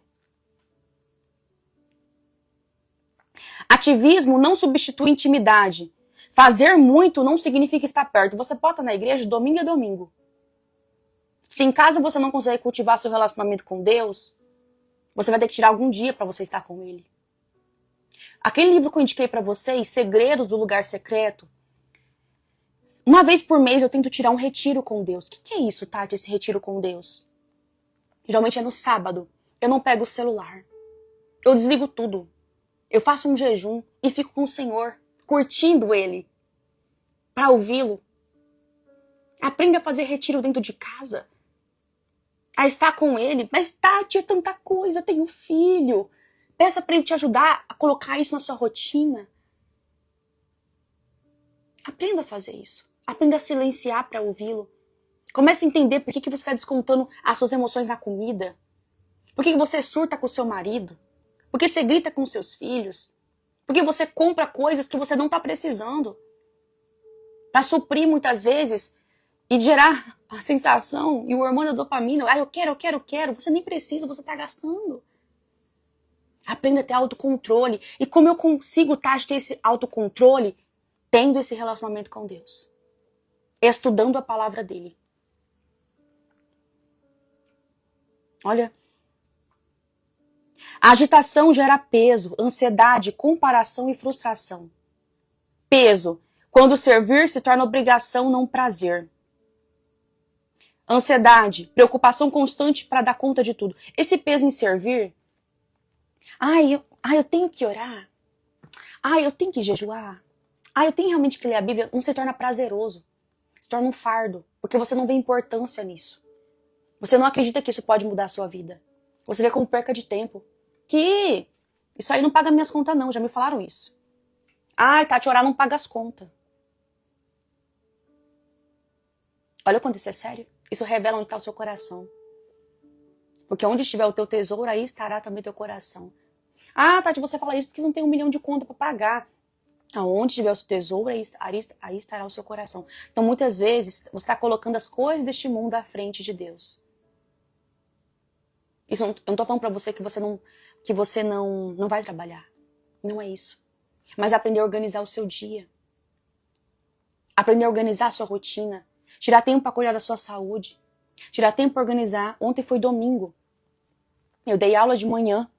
Speaker 1: Ativismo não substitui intimidade. Fazer muito não significa estar perto. Você pode estar na igreja domingo a domingo. Se em casa você não consegue cultivar seu relacionamento com Deus, você vai ter que tirar algum dia para você estar com Ele. Aquele livro que eu indiquei para vocês, Segredos do Lugar Secreto, uma vez por mês eu tento tirar um retiro com Deus. O que é isso, Tati, esse retiro com Deus? Geralmente é no sábado. Eu não pego o celular. Eu desligo tudo. Eu faço um jejum e fico com o Senhor, curtindo Ele, para ouvi-lo. Aprenda a fazer retiro dentro de casa. A estar com Ele. Mas, Tati, é tanta coisa, tenho filho. Peça para Ele te ajudar a colocar isso na sua rotina. Aprenda a fazer isso. Aprenda a silenciar para ouvi-lo. Comece a entender por que você está descontando as suas emoções na comida. Por que você surta com o seu marido. Por que você grita com os seus filhos. Por que você compra coisas que você não está precisando. Para suprir muitas vezes e gerar a sensação e o hormônio da dopamina. Ah, eu quero. Você nem precisa, você está gastando. Aprenda a ter autocontrole. E como eu consigo, Tati, ter esse autocontrole? Tendo esse relacionamento com Deus. Estudando a palavra dele. Olha. A agitação gera peso, ansiedade, comparação e frustração. Peso. Quando servir se torna obrigação, não prazer. Ansiedade. Preocupação constante para dar conta de tudo. Esse peso em servir... eu tenho que orar. Eu tenho que jejuar. Eu tenho realmente que ler a Bíblia. Não se torna prazeroso. Se torna um fardo. Porque você não vê importância nisso. Você não acredita que isso pode mudar a sua vida. Você vê como perca de tempo. Que isso aí não paga minhas contas não. Já me falaram isso. Tati, orar não paga as contas. Olha quanto isso é sério. Isso revela onde está o seu coração. Porque onde estiver o teu tesouro, aí estará também o teu coração. Tati, você fala isso porque não tem 1 milhão de conta para pagar. Aonde estiver o seu tesouro, aí estará o seu coração. Então, muitas vezes, você está colocando as coisas deste mundo à frente de Deus. Isso, eu não estou falando para você que você não vai trabalhar. Não é isso. Mas aprender a organizar o seu dia. Aprender a organizar a sua rotina. Tirar tempo para cuidar da sua saúde. Tirar tempo para organizar. Ontem foi domingo. Eu dei aula de manhã.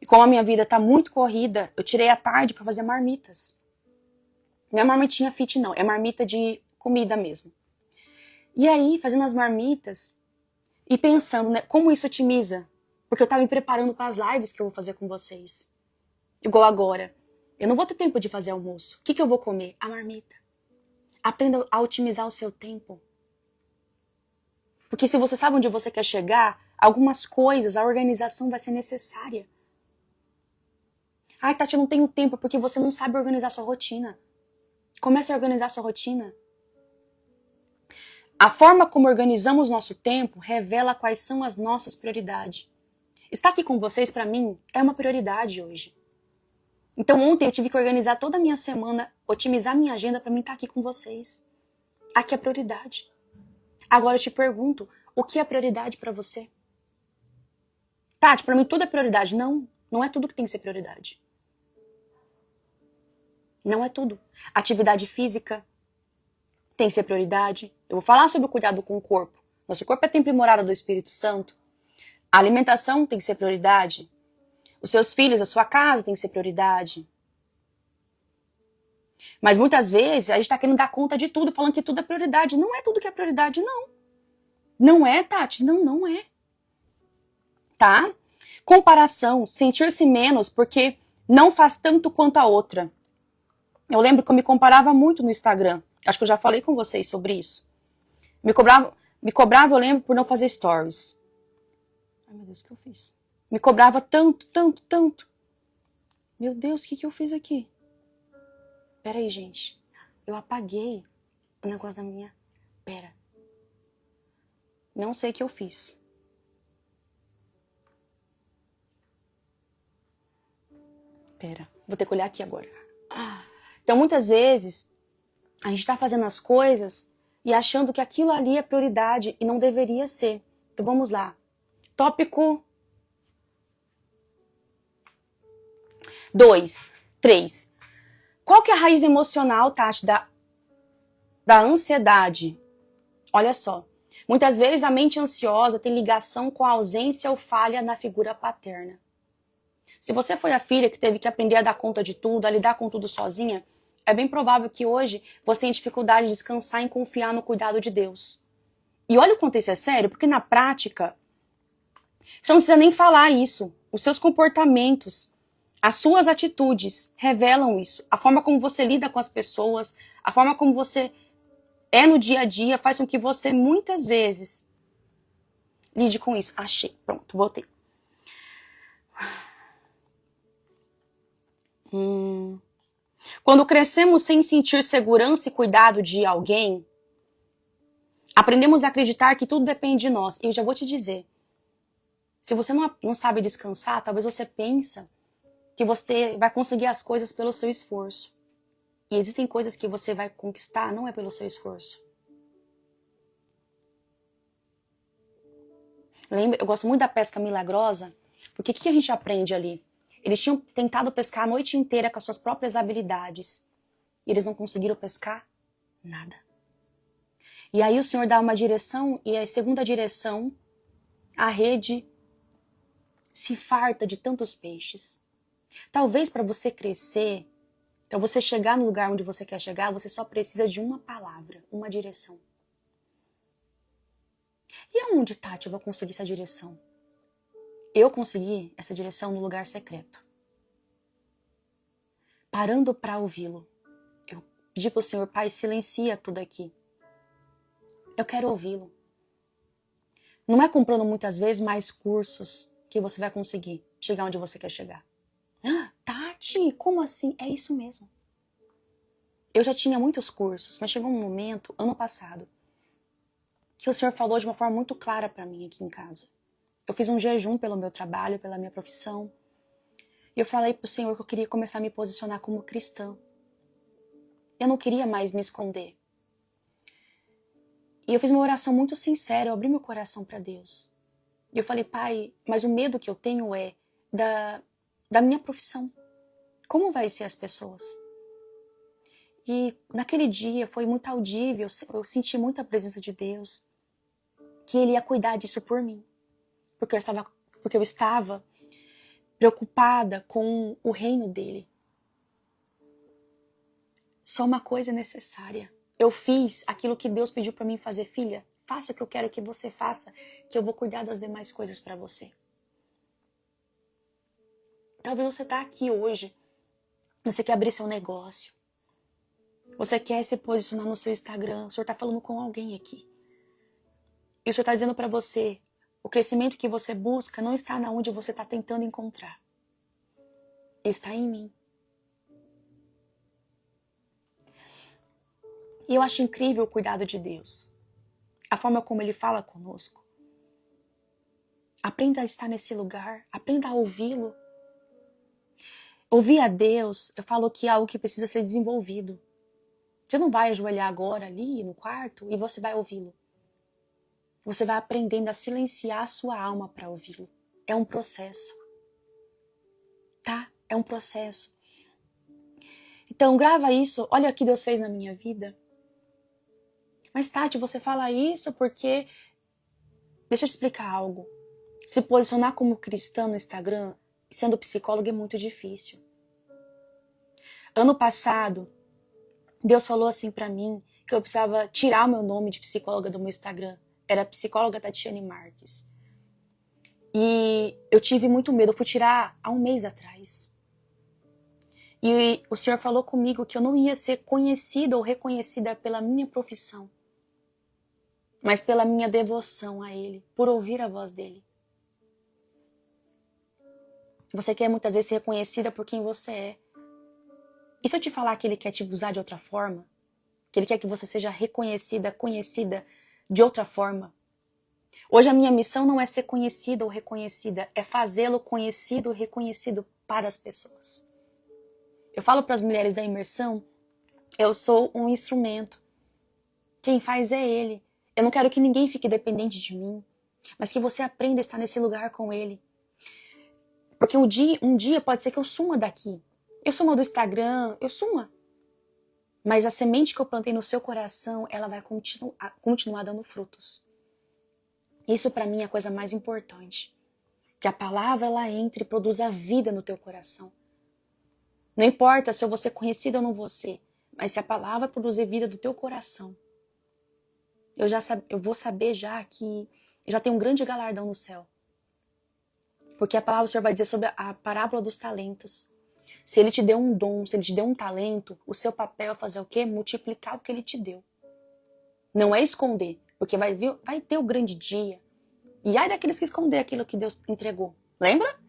Speaker 1: E como a minha vida tá muito corrida, eu tirei a tarde para fazer marmitas. Não é marmitinha fit, não. É marmita de comida mesmo. E aí, fazendo as marmitas e pensando, né, como isso otimiza. Porque eu tava me preparando para as lives que eu vou fazer com vocês. Igual agora. Eu não vou ter tempo de fazer almoço. O que eu vou comer? A marmita. Aprenda a otimizar o seu tempo. Porque se você sabe onde você quer chegar, algumas coisas, a organização vai ser necessária. Tati, eu não tenho tempo porque você não sabe organizar sua rotina. Comece a organizar sua rotina. A forma como organizamos nosso tempo revela quais são as nossas prioridades. Estar aqui com vocês, para mim, é uma prioridade hoje. Então ontem eu tive que organizar toda a minha semana, otimizar minha agenda para mim estar aqui com vocês. Aqui é prioridade. Agora eu te pergunto, o que é prioridade para você? Tati, para mim tudo é prioridade. Não é tudo que tem que ser prioridade. Não é tudo. Atividade física tem que ser prioridade. Eu vou falar sobre o cuidado com o corpo. Nosso corpo é templo e morada do Espírito Santo. A alimentação tem que ser prioridade. Os seus filhos, a sua casa tem que ser prioridade. Mas muitas vezes a gente tá querendo dar conta de tudo, falando que tudo é prioridade. Não é tudo que é prioridade, não. Não é, Tati? Não, não é. Tá? Comparação, sentir-se menos porque não faz tanto quanto a outra. Eu lembro que eu me comparava muito no Instagram. Acho que eu já falei com vocês sobre isso. Me cobrava, eu lembro, por não fazer stories. Ai, meu Deus, o que eu fiz? Me cobrava tanto, tanto, tanto. Meu Deus, o que eu fiz aqui? Peraí, gente. Eu apaguei o negócio da minha... Pera. Não sei o que eu fiz. Pera, vou ter que olhar aqui agora. Então, muitas vezes, a gente tá fazendo as coisas e achando que aquilo ali é prioridade e não deveria ser. Então, vamos lá. Tópico 2, 3. Qual que é a raiz emocional, Tati, da ansiedade? Olha só. Muitas vezes a mente ansiosa tem ligação com a ausência ou falha na figura paterna. Se você foi a filha que teve que aprender a dar conta de tudo, a lidar com tudo sozinha, é bem provável que hoje você tenha dificuldade de descansar e confiar no cuidado de Deus. E olha o quanto isso é sério, porque na prática, você não precisa nem falar isso. Os seus comportamentos, as suas atitudes revelam isso. A forma como você lida com as pessoas, a forma como você é no dia a dia, faz com que você muitas vezes lide com isso. Achei, pronto, voltei. Quando crescemos sem sentir segurança e cuidado de alguém, aprendemos a acreditar que tudo depende de nós. E eu já vou te dizer, se você não sabe descansar, talvez você pensa que você vai conseguir as coisas pelo seu esforço. E existem coisas que você vai conquistar, não é pelo seu esforço. Lembra, eu gosto muito da pesca milagrosa, porque o que a gente aprende ali? Eles tinham tentado pescar a noite inteira com as suas próprias habilidades. E eles não conseguiram pescar nada. E aí o Senhor dá uma direção, e a segunda direção, a rede se farta de tantos peixes. Talvez para você crescer, para você chegar no lugar onde você quer chegar, você só precisa de uma palavra, uma direção. E aonde, Tati, eu vou conseguir essa direção? Eu consegui essa direção no lugar secreto. Parando para ouvi-lo. Eu pedi para o Senhor, Pai, silencia tudo aqui. Eu quero ouvi-lo. Não é comprando muitas vezes mais cursos que você vai conseguir chegar onde você quer chegar. Ah, Tati, como assim? É isso mesmo. Eu já tinha muitos cursos, mas chegou um momento, ano passado, que o Senhor falou de uma forma muito clara para mim aqui em casa. Eu fiz um jejum pelo meu trabalho, pela minha profissão. E eu falei pro Senhor que eu queria começar a me posicionar como cristã. Eu não queria mais me esconder. E eu fiz uma oração muito sincera, eu abri meu coração para Deus. E eu falei, Pai, mas o medo que eu tenho é da minha profissão. Como vai ser as pessoas? E naquele dia foi muito audível, eu senti muita presença de Deus, que Ele ia cuidar disso por mim. Porque eu estava preocupada com o reino dele. Só uma coisa é necessária. Eu fiz aquilo que Deus pediu para mim fazer. Filha, faça o que eu quero que você faça, que eu vou cuidar das demais coisas para você. Talvez você está aqui hoje, você quer abrir seu negócio, você quer se posicionar no seu Instagram, o Senhor está falando com alguém aqui. E o Senhor está dizendo para você, o crescimento que você busca não está na onde você está tentando encontrar. Está em mim. E eu acho incrível o cuidado de Deus. A forma como Ele fala conosco. Aprenda a estar nesse lugar. Aprenda a ouvi-lo. Ouvir a Deus, eu falo que é algo que precisa ser desenvolvido. Você não vai ajoelhar agora ali no quarto e você vai ouvi-lo. Você vai aprendendo a silenciar a sua alma para ouvi-lo. É um processo. Tá? É um processo. Então, grava isso. Olha o que Deus fez na minha vida. Mas, Tati, você fala isso porque... Deixa eu te explicar algo. Se posicionar como cristã no Instagram, sendo psicóloga, é muito difícil. Ano passado, Deus falou assim pra mim que eu precisava tirar o meu nome de psicóloga do meu Instagram. Era psicóloga Tatiane Marques. E eu tive muito medo, eu fui tirar há um mês atrás. E o Senhor falou comigo que eu não ia ser conhecida ou reconhecida pela minha profissão, mas pela minha devoção a Ele, por ouvir a voz dEle. Você quer muitas vezes ser reconhecida por quem você é. E se eu te falar que Ele quer te usar de outra forma? Que Ele quer que você seja reconhecida, conhecida de outra forma? Hoje a minha missão não é ser conhecida ou reconhecida, é fazê-lo conhecido e reconhecido para as pessoas. Eu falo para as mulheres da imersão, eu sou um instrumento. Quem faz é Ele. Eu não quero que ninguém fique dependente de mim, mas que você aprenda a estar nesse lugar com Ele. Porque um dia pode ser que eu suma daqui. Eu suma do Instagram, eu suma. Mas a semente que eu plantei no seu coração, ela vai continuar dando frutos. Isso para mim é a coisa mais importante. Que a palavra ela entre e produza vida no teu coração. Não importa se eu vou ser conhecida ou não vou ser, mas se a palavra produzir vida do teu coração, eu vou saber já que eu já tenho um grande galardão no céu. Porque a palavra do Senhor vai dizer sobre a parábola dos talentos. Se Ele te deu um dom, se Ele te deu um talento, o seu papel é fazer o quê? Multiplicar o que Ele te deu. Não é esconder, porque vai ter o grande dia. E ai daqueles que esconder aquilo que Deus entregou. Lembra?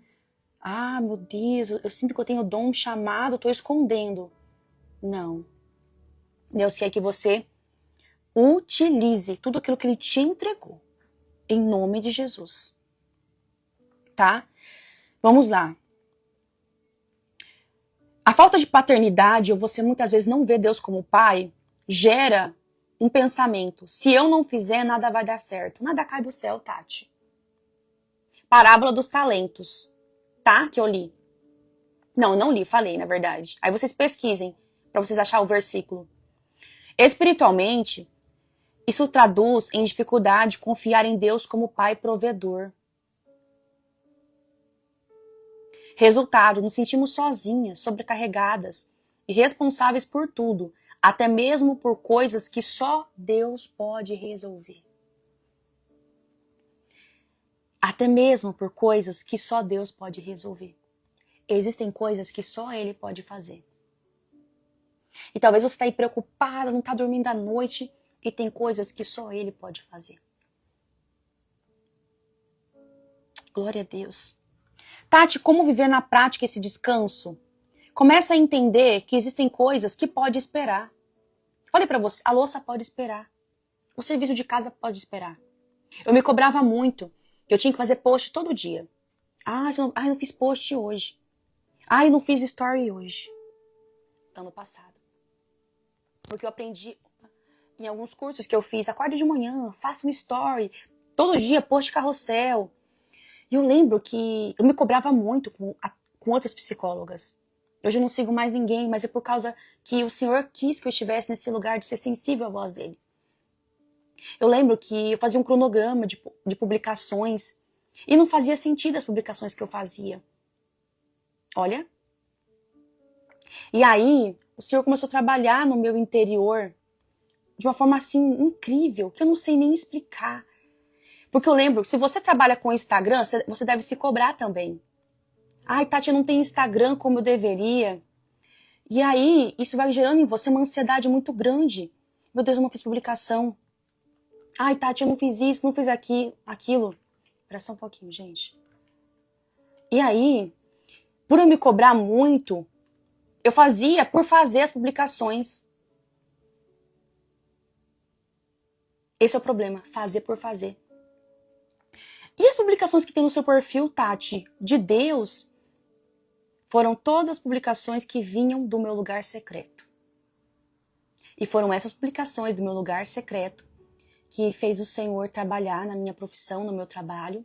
Speaker 1: Ah, meu Deus, eu sinto que eu tenho dom, chamado, estou escondendo. Não. Deus quer que você utilize tudo aquilo que Ele te entregou. Em nome de Jesus. Tá? Vamos lá. A falta de paternidade, ou você muitas vezes não vê Deus como pai, gera um pensamento. Se eu não fizer, nada vai dar certo. Nada cai do céu, Tati. Parábola dos talentos, tá? Que eu li. Não li, falei, na verdade. Aí vocês pesquisem para vocês acharem o versículo. Espiritualmente, isso traduz em dificuldade de confiar em Deus como pai provedor. Resultado, nos sentimos sozinhas, sobrecarregadas e responsáveis por tudo, até mesmo por coisas que só Deus pode resolver. Até mesmo por coisas que só Deus pode resolver. Existem coisas que só Ele pode fazer. E talvez você está aí preocupada, não está dormindo à noite, e tem coisas que só Ele pode fazer. Glória a Deus. Tati, como viver na prática esse descanso? Começa a entender que existem coisas que pode esperar. Falei pra você, a louça pode esperar. O serviço de casa pode esperar. Eu me cobrava muito. Eu tinha que fazer post todo dia. Eu não fiz post hoje. Eu não fiz story hoje. Ano passado. Porque eu aprendi em alguns cursos que eu fiz. Acorda de manhã, faça um story. Todo dia, post carrossel. E eu lembro que eu me cobrava muito com outras psicólogas. Hoje eu não sigo mais ninguém, mas é por causa que o Senhor quis que eu estivesse nesse lugar de ser sensível à voz dele. Eu lembro que eu fazia um cronograma de publicações e não fazia sentido as publicações que eu fazia. Olha. E aí, o Senhor começou a trabalhar no meu interior de uma forma assim incrível, que eu não sei nem explicar. Porque eu lembro, se você trabalha com Instagram, você deve se cobrar também. Tati, eu não tenho Instagram como eu deveria. E aí, isso vai gerando em você uma ansiedade muito grande. Meu Deus, eu não fiz publicação. Tati, eu não fiz isso, não fiz aquilo. Espera só um pouquinho, gente. E aí, por eu me cobrar muito, eu fazia por fazer as publicações. Esse é o problema, fazer por fazer. E as publicações que tem no seu perfil, Tati, de Deus, foram todas as publicações que vinham do meu lugar secreto. E foram essas publicações do meu lugar secreto que fez o Senhor trabalhar na minha profissão, no meu trabalho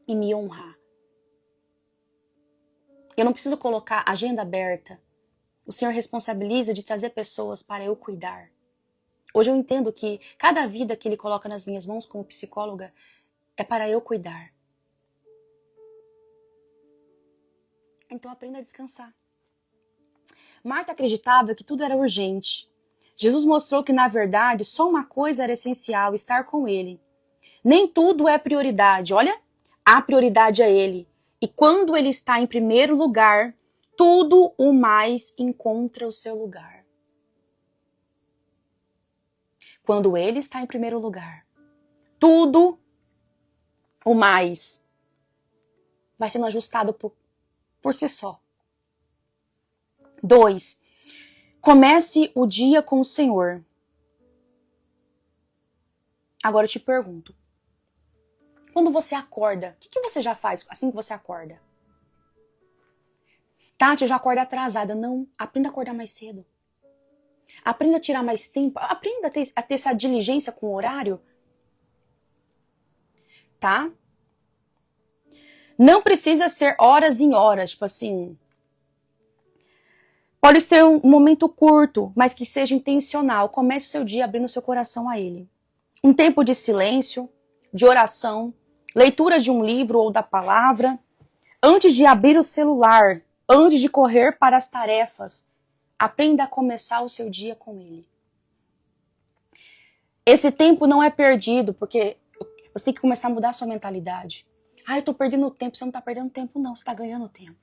Speaker 1: e me honrar. Eu não preciso colocar agenda aberta. O Senhor responsabiliza de trazer pessoas para eu cuidar. Hoje eu entendo que cada vida que Ele coloca nas minhas mãos como psicóloga é para eu cuidar. Então aprenda a descansar. Marta acreditava que tudo era urgente. Jesus mostrou que, na verdade, só uma coisa era essencial, estar com ele. Nem tudo é prioridade. Olha, a prioridade é ele. E quando ele está em primeiro lugar, tudo o mais encontra o seu lugar. Quando ele está em primeiro lugar, tudo o mais vai sendo ajustado por si só. 2. Comece o dia com o Senhor. Agora eu te pergunto. Quando você acorda, o que você já faz assim que você acorda? Tati, eu já acordo atrasada. Não, aprenda a acordar mais cedo. Aprenda a tirar mais tempo. Aprenda a ter essa diligência com o horário. Tá? Não precisa ser horas em horas, tipo assim. Pode ser um momento curto, mas que seja intencional. Comece o seu dia abrindo seu coração a ele. Um tempo de silêncio, de oração, leitura de um livro ou da palavra. Antes de abrir o celular, antes de correr para as tarefas, aprenda a começar o seu dia com ele. Esse tempo não é perdido, porque você tem que começar a mudar a sua mentalidade. Ah, eu tô perdendo tempo. Você não tá perdendo tempo, não. Você tá ganhando tempo.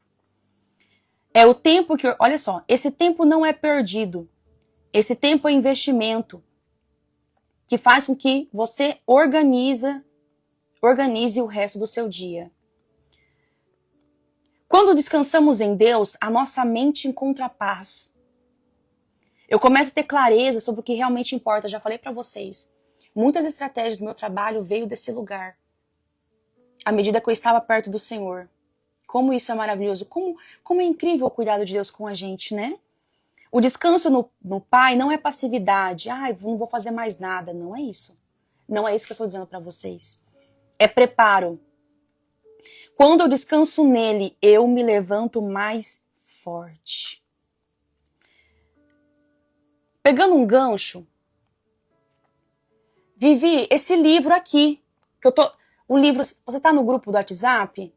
Speaker 1: É o tempo que... Olha só, esse tempo não é perdido. Esse tempo é investimento que faz com que você organize o resto do seu dia. Quando descansamos em Deus, a nossa mente encontra paz. Eu começo a ter clareza sobre o que realmente importa. Já falei para vocês. Muitas estratégias do meu trabalho veio desse lugar. À medida que eu estava perto do Senhor. Como isso é maravilhoso. Como é incrível o cuidado de Deus com a gente, né? O descanso no Pai não é passividade. Ah, não vou fazer mais nada. Não é isso. Não é isso que eu estou dizendo para vocês. É preparo. Quando eu descanso nele, eu me levanto mais forte. Pegando um gancho, Vivi, esse livro aqui, o livro, você está no grupo do WhatsApp?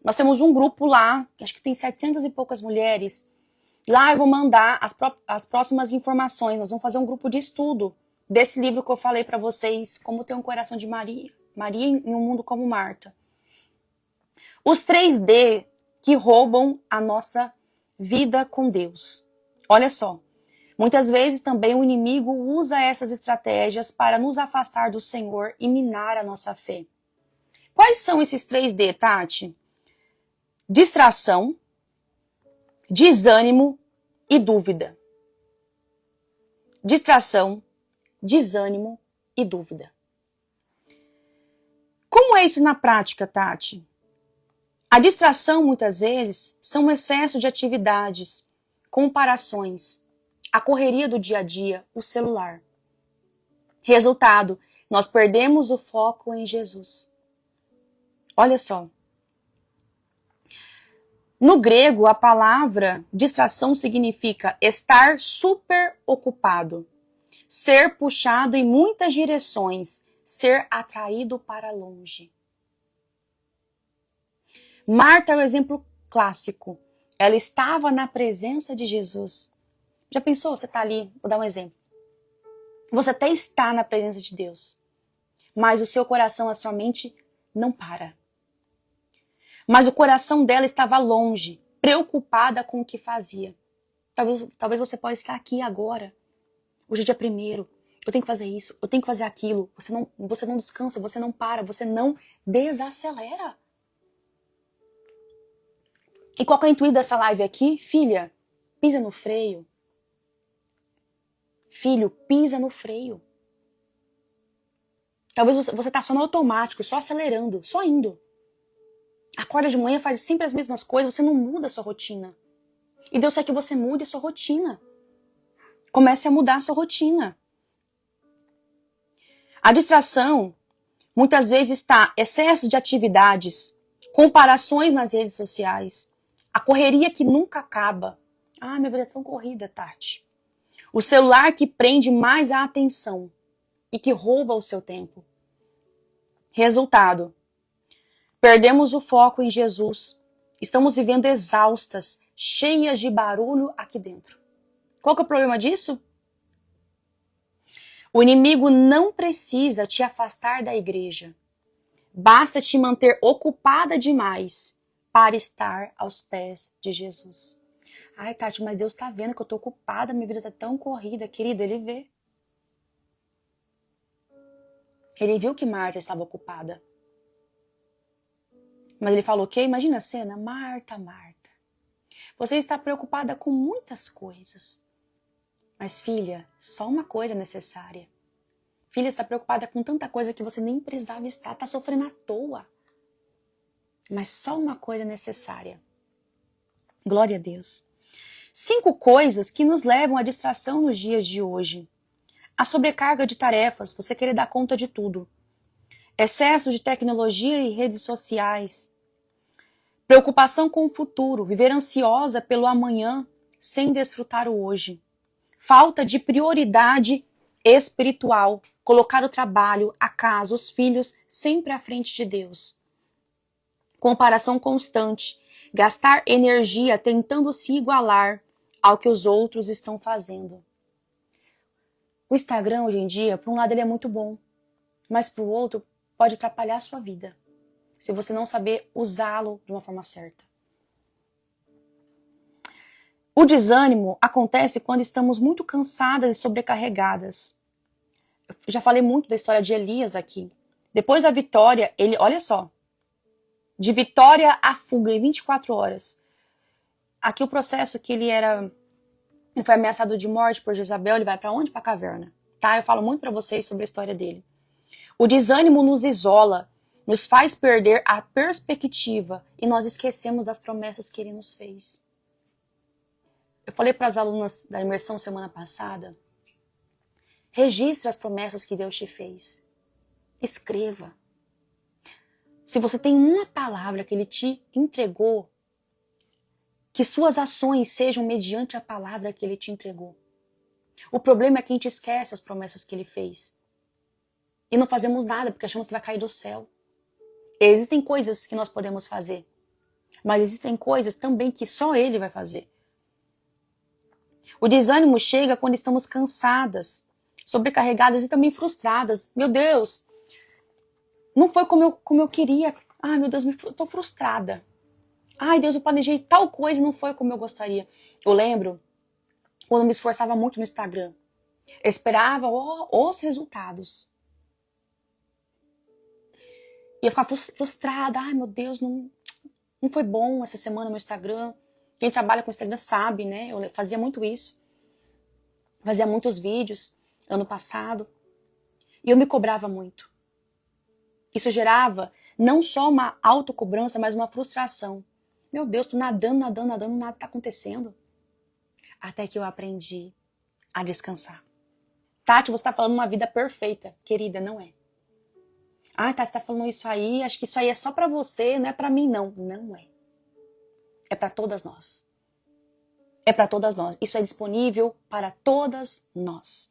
Speaker 1: Nós temos um grupo lá, que acho que tem 700 e poucas mulheres. Lá eu vou mandar as próximas informações. Nós vamos fazer um grupo de estudo desse livro que eu falei para vocês, Como Ter um Coração de Maria em um Mundo como Marta. Os 3D que roubam a nossa vida com Deus. Olha só, muitas vezes também o inimigo usa essas estratégias para nos afastar do Senhor e minar a nossa fé. Quais são esses 3D, Tati? Distração, desânimo e dúvida. Distração, desânimo e dúvida. Como é isso na prática, Tati? A distração, muitas vezes, são um excesso de atividades, comparações, a correria do dia a dia, o celular. Resultado, nós perdemos o foco em Jesus. Olha só. No grego, a palavra distração significa estar super ocupado, ser puxado em muitas direções, ser atraído para longe. Marta é o exemplo clássico. Ela estava na presença de Jesus. Já pensou? Você está ali, vou dar um exemplo. Você até está na presença de Deus, mas o seu coração, a sua mente não para. Mas o coração dela estava longe, preocupada com o que fazia. Talvez você possa estar aqui agora. Hoje é dia 1º. Eu tenho que fazer isso, eu tenho que fazer aquilo. Você não descansa, você não para, você não desacelera. E qual que é o intuito dessa live aqui? Filha, pisa no freio. Filho, pisa no freio. Talvez você está só no automático, só acelerando, só indo. Acorda de manhã, faz sempre as mesmas coisas, você não muda a sua rotina. E Deus quer que você mude a sua rotina. Comece a mudar a sua rotina. A distração, muitas vezes, está excesso de atividades, comparações nas redes sociais, a correria que nunca acaba. Ah, minha vida é tão corrida, Tati. O celular que prende mais a atenção e que rouba o seu tempo. Resultado. Perdemos o foco em Jesus. Estamos vivendo exaustas, cheias de barulho aqui dentro. Qual que é o problema disso? O inimigo não precisa te afastar da igreja. Basta te manter ocupada demais para estar aos pés de Jesus. Ai, Tati, mas Deus tá vendo que eu tô ocupada, minha vida tá tão corrida. Querida, Ele vê. Ele viu que Marta estava ocupada. Mas Ele falou o quê? Imagina a cena. Marta, Marta, você está preocupada com muitas coisas. Mas filha, só uma coisa é necessária. Filha, está preocupada com tanta coisa que você nem precisava estar. Está sofrendo à toa. Mas só uma coisa é necessária. Glória a Deus. 5 coisas que nos levam à distração nos dias de hoje. A sobrecarga de tarefas, você querer dar conta de tudo. Excesso de tecnologia e redes sociais. Preocupação com o futuro, viver ansiosa pelo amanhã sem desfrutar o hoje. Falta de prioridade espiritual, colocar o trabalho, a casa, os filhos sempre à frente de Deus. Comparação constante, gastar energia tentando se igualar ao que os outros estão fazendo. O Instagram hoje em dia, por um lado ele é muito bom, mas por outro pode atrapalhar a sua vida, se você não saber usá-lo de uma forma certa. O desânimo acontece quando estamos muito cansadas e sobrecarregadas. Eu já falei muito da história de Elias aqui. Depois da vitória, ele, olha só, de vitória à fuga em 24 horas. Aqui o processo que ele foi ameaçado de morte por Jezabel, ele vai para onde? Para a caverna. Tá? Eu falo muito para vocês sobre a história dele. O desânimo nos isola, nos faz perder a perspectiva e nós esquecemos das promessas que ele nos fez. Eu falei para as alunas da imersão semana passada, registre as promessas que Deus te fez. Escreva. Se você tem uma palavra que ele te entregou, que suas ações sejam mediante a palavra que ele te entregou. O problema é que a gente esquece as promessas que ele fez. E não fazemos nada porque achamos que vai cair do céu. Existem coisas que nós podemos fazer, mas existem coisas também que só ele vai fazer. O desânimo chega quando estamos cansadas, sobrecarregadas e também frustradas. Meu Deus, não foi como eu queria. Ai, meu Deus, estou frustrada. Ai, Deus, eu planejei tal coisa e não foi como eu gostaria. Eu lembro quando eu me esforçava muito no Instagram. Eu esperava os resultados. E eu ficava frustrada. Ai, meu Deus, não foi bom essa semana no Instagram. Quem trabalha com Instagram sabe, né? Eu fazia muito isso. Fazia muitos vídeos ano passado. E eu me cobrava muito. Isso gerava não só uma autocobrança, mas uma frustração. Meu Deus, tô nadando, nada tá acontecendo. Até que eu aprendi a descansar. Tati, você tá falando uma vida perfeita. Querida, não é. Ah, Tati, você tá falando isso aí, acho que isso aí é só pra você, não é pra mim, não. Não é. É pra todas nós. É pra todas nós. Isso é disponível para todas nós.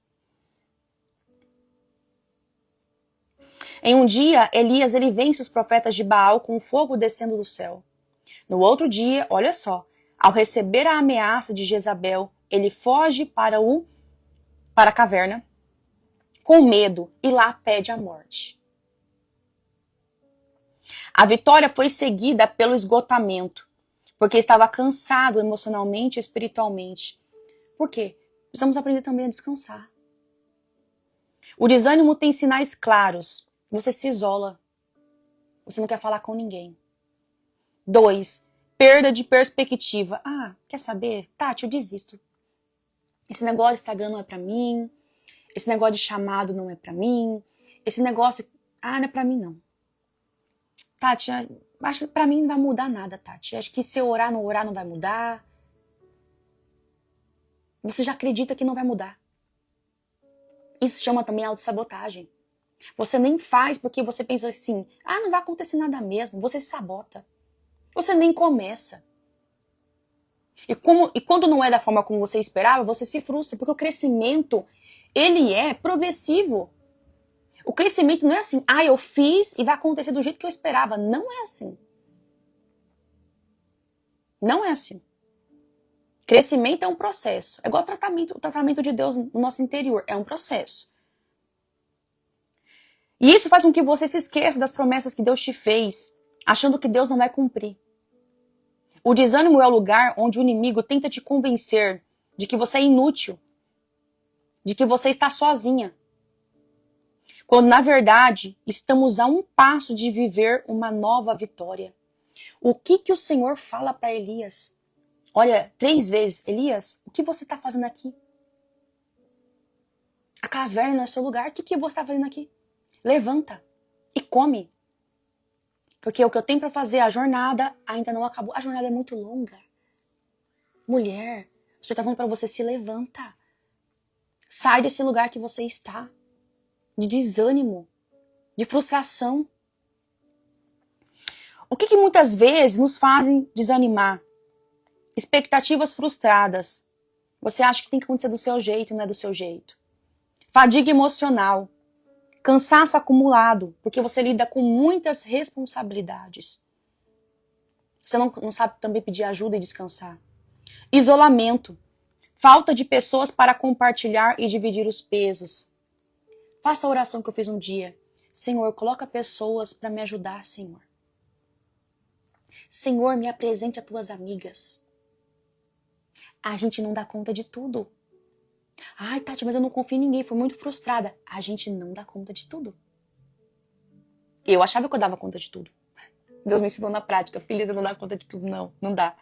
Speaker 1: Em um dia, Elias ele vence os profetas de Baal com o fogo descendo do céu. No outro dia, olha só, ao receber a ameaça de Jezabel, ele foge para a caverna com medo e lá pede a morte. A vitória foi seguida pelo esgotamento, porque estava cansado emocionalmente e espiritualmente. Por quê? Precisamos aprender também a descansar. O desânimo tem sinais claros. Você se isola. Você não quer falar com ninguém. 2. Perda de perspectiva. Ah, quer saber? Tati, eu desisto. Esse negócio de Instagram não é pra mim. Esse negócio de chamado não é pra mim. Esse negócio... Ah, não é pra mim, não. Tati, acho que pra mim não vai mudar nada, Tati. Acho que se eu orar não vai mudar. Você já acredita que não vai mudar. Isso chama também autossabotagem. Você nem faz porque você pensa assim, ah, não vai acontecer nada mesmo. Você se sabota. Você nem começa. E quando não é da forma como você esperava, você se frustra, porque o crescimento, ele é progressivo. O crescimento não é assim, ah, eu fiz e vai acontecer do jeito que eu esperava. Não é assim. Não é assim. Crescimento é um processo. É igual o tratamento de Deus no nosso interior. É um processo. E isso faz com que você se esqueça das promessas que Deus te fez, achando que Deus não vai cumprir. O desânimo é o lugar onde o inimigo tenta te convencer de que você é inútil, de que você está sozinha. Quando, na verdade, estamos a um passo de viver uma nova vitória. O que o Senhor fala para Elias? Olha, 3 vezes, Elias, o que você está fazendo aqui? A caverna não é seu lugar. O que você está fazendo aqui? Levanta e come. Porque o que eu tenho para fazer, a jornada ainda não acabou. A jornada é muito longa. Mulher, o Senhor está falando para você, se levanta. Sai desse lugar que você está. De desânimo, de frustração. O que muitas vezes nos fazem desanimar? Expectativas frustradas. Você acha que tem que acontecer do seu jeito, não é do seu jeito. Fadiga emocional. Cansaço acumulado, porque você lida com muitas responsabilidades. Você não sabe também pedir ajuda e descansar. Isolamento. Falta de pessoas para compartilhar e dividir os pesos. Faça a oração que eu fiz um dia. Senhor, coloca pessoas para me ajudar, Senhor. Senhor, me apresente a tuas amigas. A gente não dá conta de tudo. Ai, Tati, mas eu não confio em ninguém, fui muito frustrada. A gente não dá conta de tudo. Eu achava que eu dava conta de tudo. Deus me ensinou na prática. Filha, você não dá conta de tudo, não dá.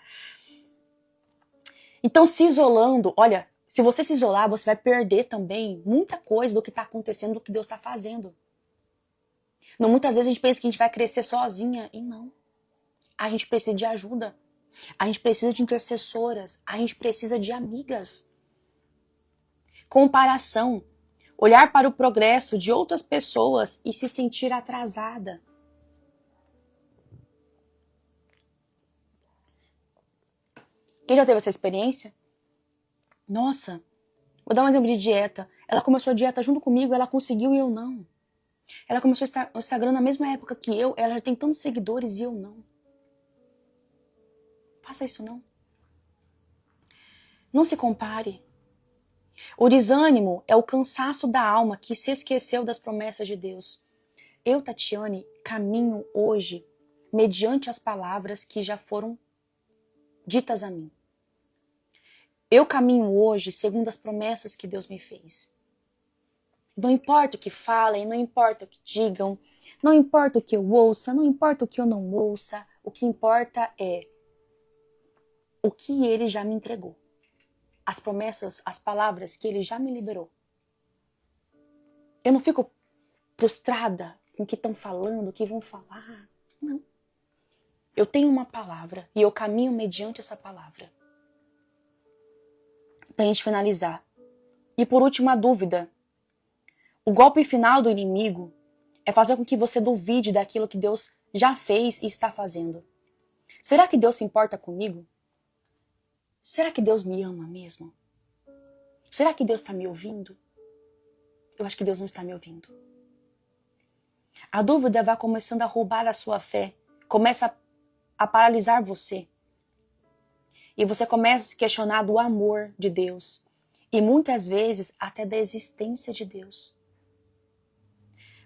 Speaker 1: Então, se isolando, olha, se você se isolar, você vai perder também muita coisa do que está acontecendo, do que Deus está fazendo. Não, muitas vezes a gente pensa que a gente vai crescer sozinha, e não. A gente precisa de ajuda. A gente precisa de intercessoras. A gente precisa de amigas. Comparação. Olhar para o progresso de outras pessoas e se sentir atrasada. Quem já teve essa experiência? Nossa, vou dar um exemplo de dieta. Ela começou a dieta junto comigo, ela conseguiu e eu não. Ela começou o Instagram na mesma época que eu, ela já tem tantos seguidores e eu não. Faça isso não. Não se compare. O desânimo é o cansaço da alma que se esqueceu das promessas de Deus. Eu, Tatiane, caminho hoje mediante as palavras que já foram ditas a mim. Eu caminho hoje segundo as promessas que Deus me fez. Não importa o que falem, não importa o que digam, não importa o que eu ouça, não importa o que eu não ouça, o que importa é o que Ele já me entregou. As promessas, as palavras que Ele já me liberou. Eu não fico frustrada com o que estão falando, o que vão falar. Não. Eu tenho uma palavra e eu caminho mediante essa palavra. Para a gente finalizar. E por último, a dúvida. O golpe final do inimigo é fazer com que você duvide daquilo que Deus já fez e está fazendo. Será que Deus se importa comigo? Será que Deus me ama mesmo? Será que Deus está me ouvindo? Eu acho que Deus não está me ouvindo. A dúvida vai começando a roubar a sua fé. Começa a paralisar você. E você começa a se questionar do amor de Deus. E muitas vezes até da existência de Deus.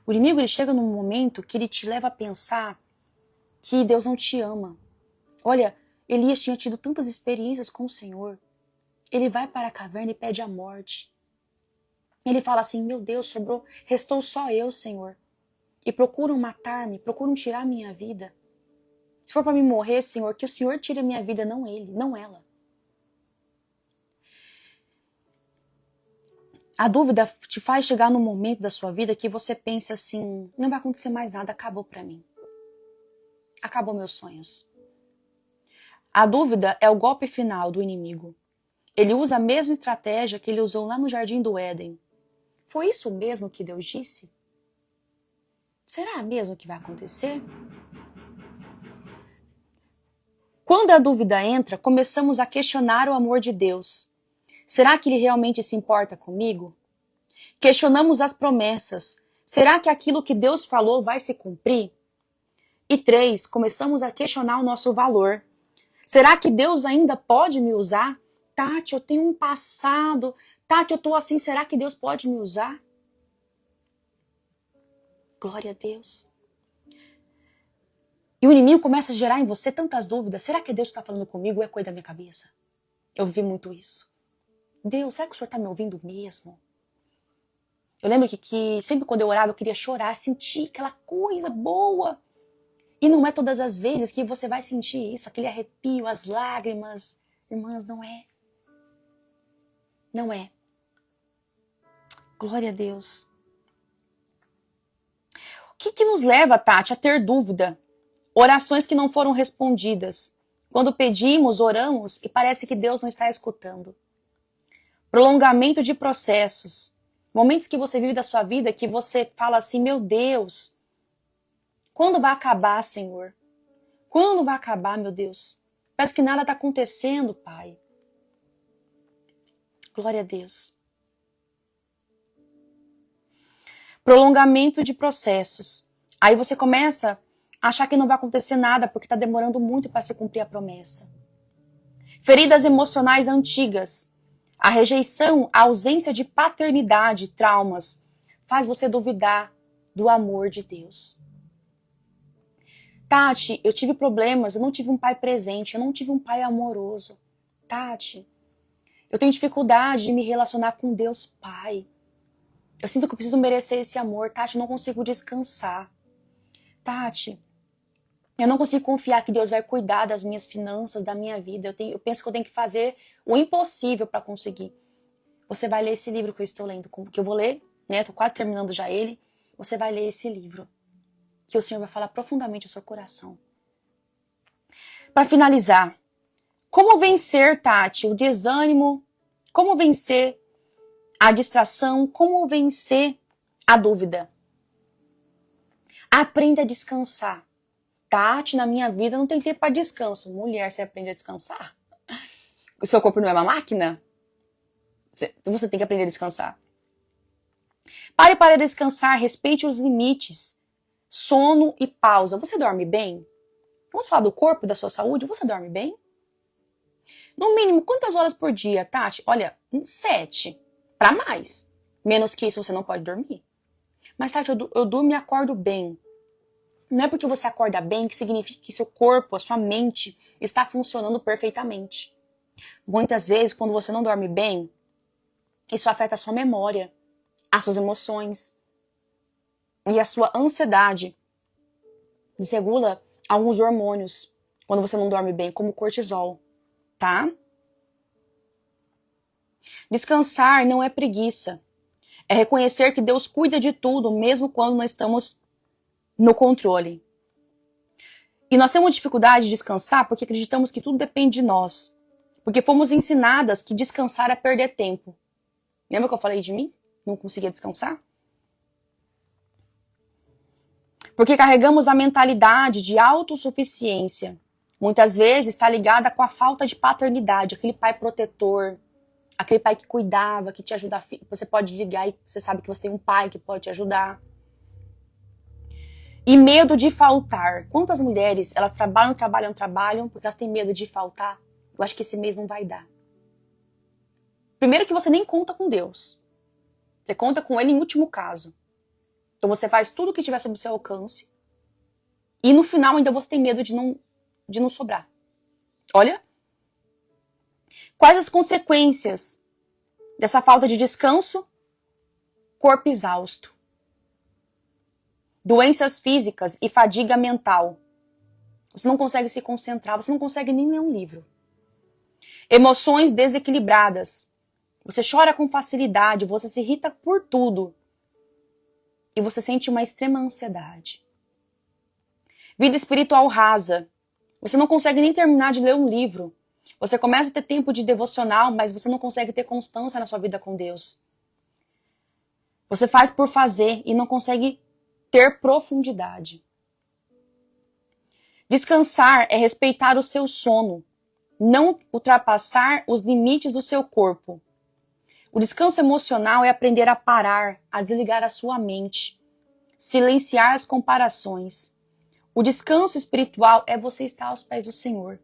Speaker 1: O inimigo ele chega num momento que ele te leva a pensar que Deus não te ama. Olha, Elias tinha tido tantas experiências com o Senhor. Ele vai para a caverna e pede a morte. Ele fala assim, meu Deus, restou só eu, Senhor. E procuram matar-me, procuram tirar minha vida. Se for para me morrer, Senhor, que o Senhor tire a minha vida, não ele, não ela. A dúvida te faz chegar num momento da sua vida que você pensa assim, não vai acontecer mais nada, acabou para mim. Acabou meus sonhos. A dúvida é o golpe final do inimigo. Ele usa a mesma estratégia que ele usou lá no Jardim do Éden. Foi isso mesmo que Deus disse? Será mesmo que vai acontecer? Quando a dúvida entra, começamos a questionar o amor de Deus. Será que Ele realmente se importa comigo? Questionamos as promessas. Será que aquilo que Deus falou vai se cumprir? E 3, começamos a questionar o nosso valor. Será que Deus ainda pode me usar? Tati, eu tenho um passado. Tati, eu tô assim, será que Deus pode me usar? Glória a Deus. E o inimigo começa a gerar em você tantas dúvidas. Será que Deus está falando comigo ou é coisa da minha cabeça? Eu vi muito isso. Deus, será que o Senhor está me ouvindo mesmo? Eu lembro que sempre quando eu orava eu queria chorar, sentir aquela coisa boa. E não é todas as vezes que você vai sentir isso, aquele arrepio, as lágrimas. Irmãs, não é. Não é. Glória a Deus. O que nos leva, Tati, a ter dúvida? Orações que não foram respondidas. Quando pedimos, oramos e parece que Deus não está escutando. Prolongamento de processos. Momentos que você vive da sua vida que você fala assim, meu Deus, quando vai acabar, Senhor? Quando vai acabar, meu Deus? Parece que nada está acontecendo, Pai. Glória a Deus. Prolongamento de processos. Aí você começa a achar que não vai acontecer nada porque está demorando muito para se cumprir a promessa. Feridas emocionais antigas. A rejeição, a ausência de paternidade, traumas, faz você duvidar do amor de Deus. Tati, eu tive problemas, eu não tive um pai presente, eu não tive um pai amoroso. Tati, eu tenho dificuldade de me relacionar com Deus Pai. Eu sinto que eu preciso merecer esse amor. Tati, eu não consigo descansar. Tati, eu não consigo confiar que Deus vai cuidar das minhas finanças, da minha vida. Eu penso que eu tenho que fazer o impossível para conseguir. Você vai ler esse livro que eu estou lendo, que eu vou ler, né? Estou quase terminando já ele. Você vai ler esse livro, que o Senhor vai falar profundamente ao seu coração. Para finalizar, como vencer, Tati, o desânimo? Como vencer a distração? Como vencer a dúvida? Aprenda a descansar. Tati, na minha vida não tem tempo para descanso. Mulher, você aprende a descansar? O seu corpo não é uma máquina? Você tem que aprender a descansar. Pare para descansar, respeite os limites. Sono e pausa. Você dorme bem? Vamos falar do corpo e da sua saúde? Você dorme bem? No mínimo, quantas horas por dia, Tati? Olha, 7. Para mais. Menos que isso você não pode dormir. Mas, Tati, eu durmo e acordo bem. Não é porque você acorda bem que significa que seu corpo, a sua mente, está funcionando perfeitamente. Muitas vezes, quando você não dorme bem, isso afeta a sua memória, as suas emoções e a sua ansiedade. Desregula alguns hormônios quando você não dorme bem, como o cortisol, tá? Descansar não é preguiça. É reconhecer que Deus cuida de tudo, mesmo quando não estamos no controle. E nós temos dificuldade de descansar porque acreditamos que tudo depende de nós. Porque fomos ensinadas que descansar é perder tempo. Lembra que eu falei de mim? Não conseguia descansar? Porque carregamos a mentalidade de autossuficiência. Muitas vezes está ligada com a falta de paternidade, aquele pai protetor, aquele pai que cuidava, que te ajudava. Você pode ligar e você sabe que você tem um pai que pode te ajudar. E medo de faltar. Quantas mulheres, elas trabalham porque elas têm medo de faltar? Eu acho que esse mês não vai dar. Primeiro que você nem conta com Deus. Você conta com Ele em último caso. Então você faz tudo o que tiver sob seu alcance. E no final ainda você tem medo de não sobrar. Olha. Quais as consequências dessa falta de descanso? Corpo exausto. Doenças físicas e fadiga mental. Você não consegue se concentrar, você não consegue nem ler um livro. Emoções desequilibradas. Você chora com facilidade, você se irrita por tudo. E você sente uma extrema ansiedade. Vida espiritual rasa. Você não consegue nem terminar de ler um livro. Você começa a ter tempo de devocional, mas você não consegue ter constância na sua vida com Deus. Você faz por fazer e não consegue ter profundidade. Descansar é respeitar o seu sono, não ultrapassar os limites do seu corpo. O descanso emocional é aprender a parar, a desligar a sua mente, silenciar as comparações. O descanso espiritual é você estar aos pés do Senhor.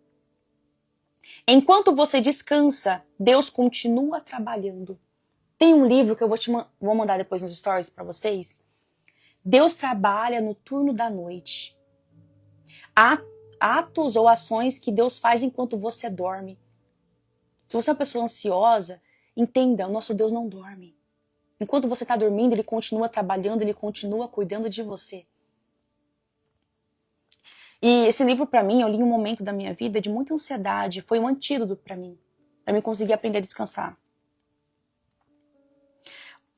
Speaker 1: Enquanto você descansa, Deus continua trabalhando. Tem um livro que eu vou mandar depois nos stories para vocês. Deus trabalha no turno da noite. Há atos ou ações que Deus faz enquanto você dorme. Se você é uma pessoa ansiosa, entenda, o nosso Deus não dorme. Enquanto você está dormindo, Ele continua trabalhando, Ele continua cuidando de você. E esse livro, para mim, eu li em um momento da minha vida de muita ansiedade. Foi um antídoto para mim conseguir aprender a descansar.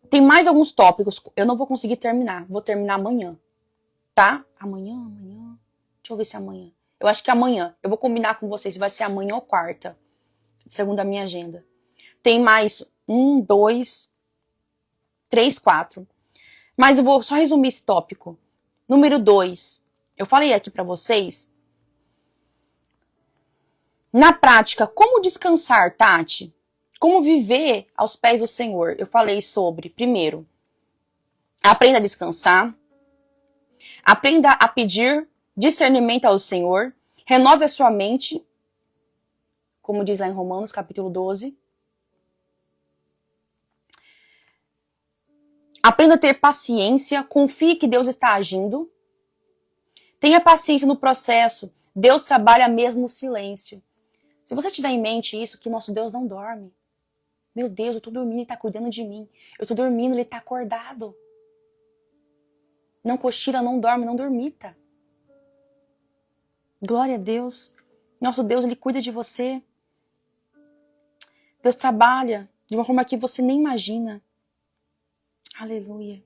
Speaker 1: Tem mais alguns tópicos, eu não vou conseguir terminar. Vou terminar amanhã, tá? Amanhã. Deixa eu ver se é amanhã. Eu acho que é amanhã. Eu vou combinar com vocês se vai ser amanhã ou quarta, segundo a minha agenda. Tem mais 1, 2, 3, 4. Mas eu vou só resumir esse tópico. Número 2. Eu falei aqui pra vocês. Na prática, como descansar, Tati? Como viver aos pés do Senhor? Eu falei sobre, primeiro, aprenda a descansar. Aprenda a pedir discernimento ao Senhor. Renove a sua mente, como diz lá em Romanos, capítulo 12. Aprenda a ter paciência. Confie que Deus está agindo. Tenha paciência no processo. Deus trabalha mesmo no silêncio. Se você tiver em mente isso, que nosso Deus não dorme. Meu Deus, eu tô dormindo, Ele tá cuidando de mim. Eu tô dormindo, Ele tá acordado. Não cochila, não dorme, não dormita. Glória a Deus. Nosso Deus, Ele cuida de você. Deus trabalha de uma forma que você nem imagina. Aleluia.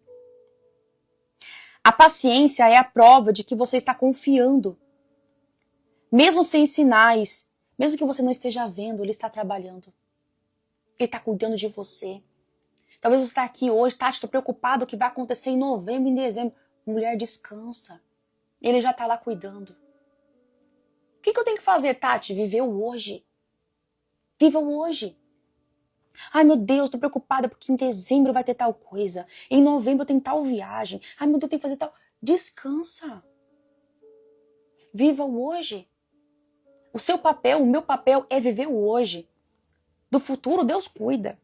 Speaker 1: A paciência é a prova de que você está confiando. Mesmo sem sinais, mesmo que você não esteja vendo, Ele está trabalhando. Ele está cuidando de você. Talvez você está aqui hoje, Tati, estou preocupado o que vai acontecer em novembro, em dezembro. Mulher, descansa. Ele já está lá cuidando. O que eu tenho que fazer, Tati? Viver o hoje. Viva o hoje. Ai, meu Deus, estou preocupada porque em dezembro vai ter tal coisa. Em novembro eu tenho tal viagem. Ai, meu Deus, eu tenho que fazer tal... Descansa. Viva o hoje. O seu papel, o meu papel é viver o hoje. Do futuro, Deus cuida.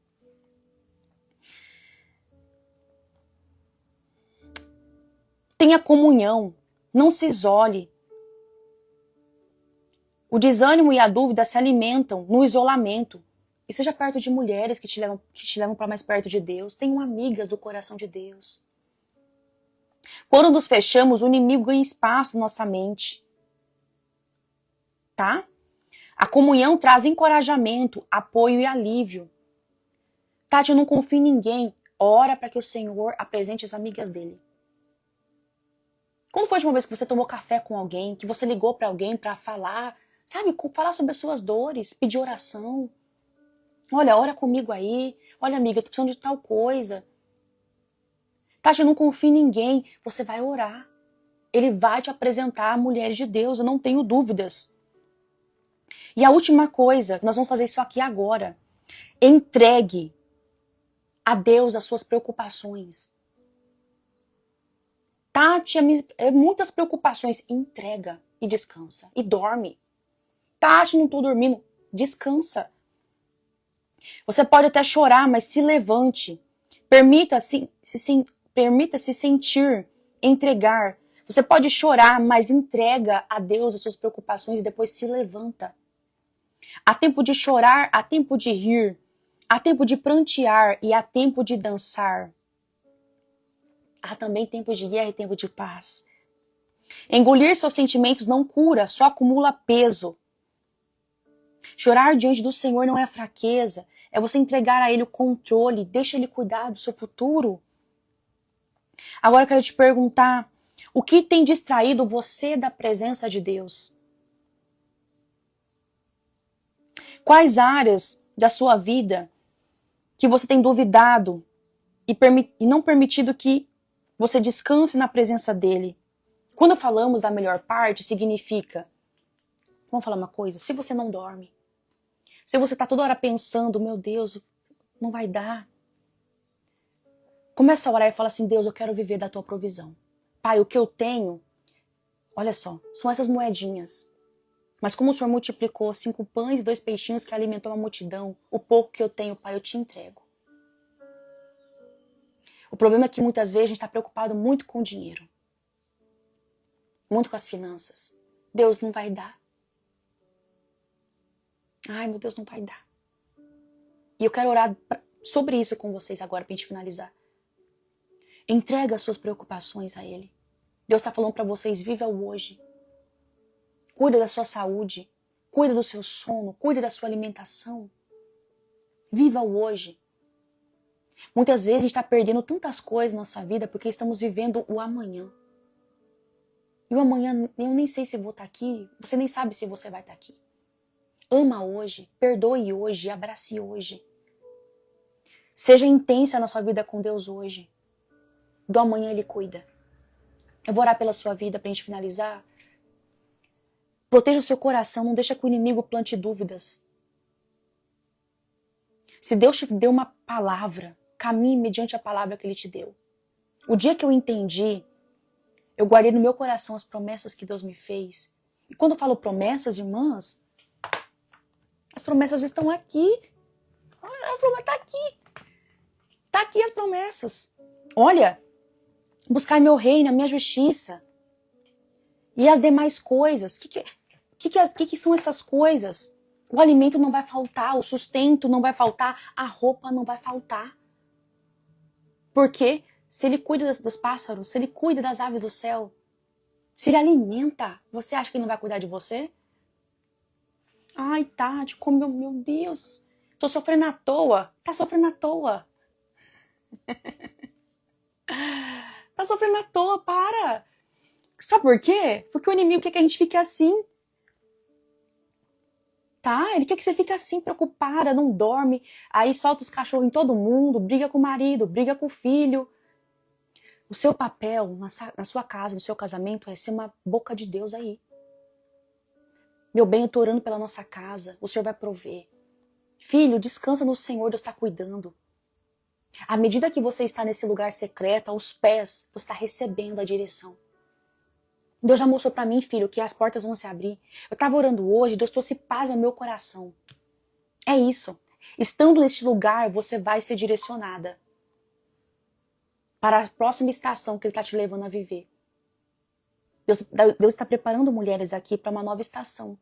Speaker 1: Tenha comunhão. Não se isole. O desânimo e a dúvida se alimentam no isolamento. E seja perto de mulheres que te levam para mais perto de Deus. Tenham amigas do coração de Deus. Quando nos fechamos, o inimigo ganha espaço na nossa mente. Tá? A comunhão traz encorajamento, apoio e alívio. Tati, eu não confio em ninguém. Ora para que o Senhor apresente as amigas dele. Quando foi a última vez que você tomou café com alguém, que você ligou para alguém para falar, sabe, falar sobre as suas dores, pedir oração? Olha, ora comigo aí. Olha, amiga, eu tô precisando de tal coisa. Tati, eu não confio em ninguém. Você vai orar. Ele vai te apresentar a mulher de Deus, eu não tenho dúvidas. E a última coisa, nós vamos fazer isso aqui agora. Entregue a Deus as suas preocupações. Tati, muitas preocupações. Entrega e descansa. E dorme. Tati, não estou dormindo. Descansa. Você pode até chorar, mas se levante. Permita-se sentir, entregar. Você pode chorar, mas entrega a Deus as suas preocupações e depois se levanta. Há tempo de chorar, há tempo de rir, há tempo de prantear e há tempo de dançar. Há também tempo de guerra e tempo de paz. Engolir seus sentimentos não cura, só acumula peso. Chorar diante do Senhor não é fraqueza, é você entregar a Ele o controle, deixa Ele cuidar do seu futuro. Agora eu quero te perguntar, o que tem distraído você da presença de Deus? Quais áreas da sua vida que você tem duvidado e não permitido que você descanse na presença dEle? Quando falamos da melhor parte, significa, vamos falar uma coisa, se você não dorme, se você está toda hora pensando, meu Deus, não vai dar. Começa a orar e fala assim, Deus, eu quero viver da tua provisão. Pai, o que eu tenho, olha só, são essas moedinhas. Mas como o Senhor multiplicou 5 pães e 2 peixinhos que alimentou uma multidão, o pouco que eu tenho, Pai, eu te entrego. O problema é que muitas vezes a gente está preocupado muito com o dinheiro. Muito com as finanças. Deus não vai dar. Ai, meu Deus, não vai dar. E eu quero orar sobre isso com vocês agora, pra gente finalizar. Entrega as suas preocupações a Ele. Deus está falando para vocês, viva o hoje. Cuida da sua saúde. Cuida do seu sono. Cuida da sua alimentação. Viva o hoje. Muitas vezes a gente está perdendo tantas coisas na nossa vida porque estamos vivendo o amanhã. E o amanhã, eu nem sei se vou estar aqui. Você nem sabe se você vai estar aqui. Ama hoje. Perdoe hoje. Abrace hoje. Seja intensa na sua vida com Deus hoje. Do amanhã Ele cuida. Eu vou orar pela sua vida pra gente finalizar. Proteja o seu coração, não deixa que o inimigo plante dúvidas. Se Deus te deu uma palavra, caminhe mediante a palavra que Ele te deu. O dia que eu entendi, eu guardei no meu coração as promessas que Deus me fez. E quando eu falo promessas, irmãs, as promessas estão aqui. A promessa está aqui. Está aqui as promessas. Olha, buscar meu reino, a minha justiça. E as demais coisas. O que são essas coisas? O alimento não vai faltar, o sustento não vai faltar, a roupa não vai faltar. Porque se Ele cuida dos pássaros, se Ele cuida das aves do céu, se Ele alimenta, você acha que Ele não vai cuidar de você? Ai, Tati, como meu Deus, tô sofrendo à toa. Tá sofrendo à toa. Tá sofrendo à toa, para. Sabe por quê? Porque o inimigo quer que a gente fique assim. Tá? Ele quer que você fique assim, preocupada, não dorme, aí solta os cachorros em todo mundo, briga com o marido, briga com o filho. O seu papel na sua casa, no seu casamento, é ser uma boca de Deus aí. Meu bem, eu tô orando pela nossa casa, o Senhor vai prover. Filho, descansa no Senhor, Deus está cuidando. À medida que você está nesse lugar secreto, aos pés, você está recebendo a direção. Deus já mostrou para mim, filho, que as portas vão se abrir. Eu estava orando hoje, Deus trouxe paz ao meu coração. É isso. Estando neste lugar, você vai ser direcionada para a próxima estação que Ele está te levando a viver. Deus está preparando mulheres aqui para uma nova estação.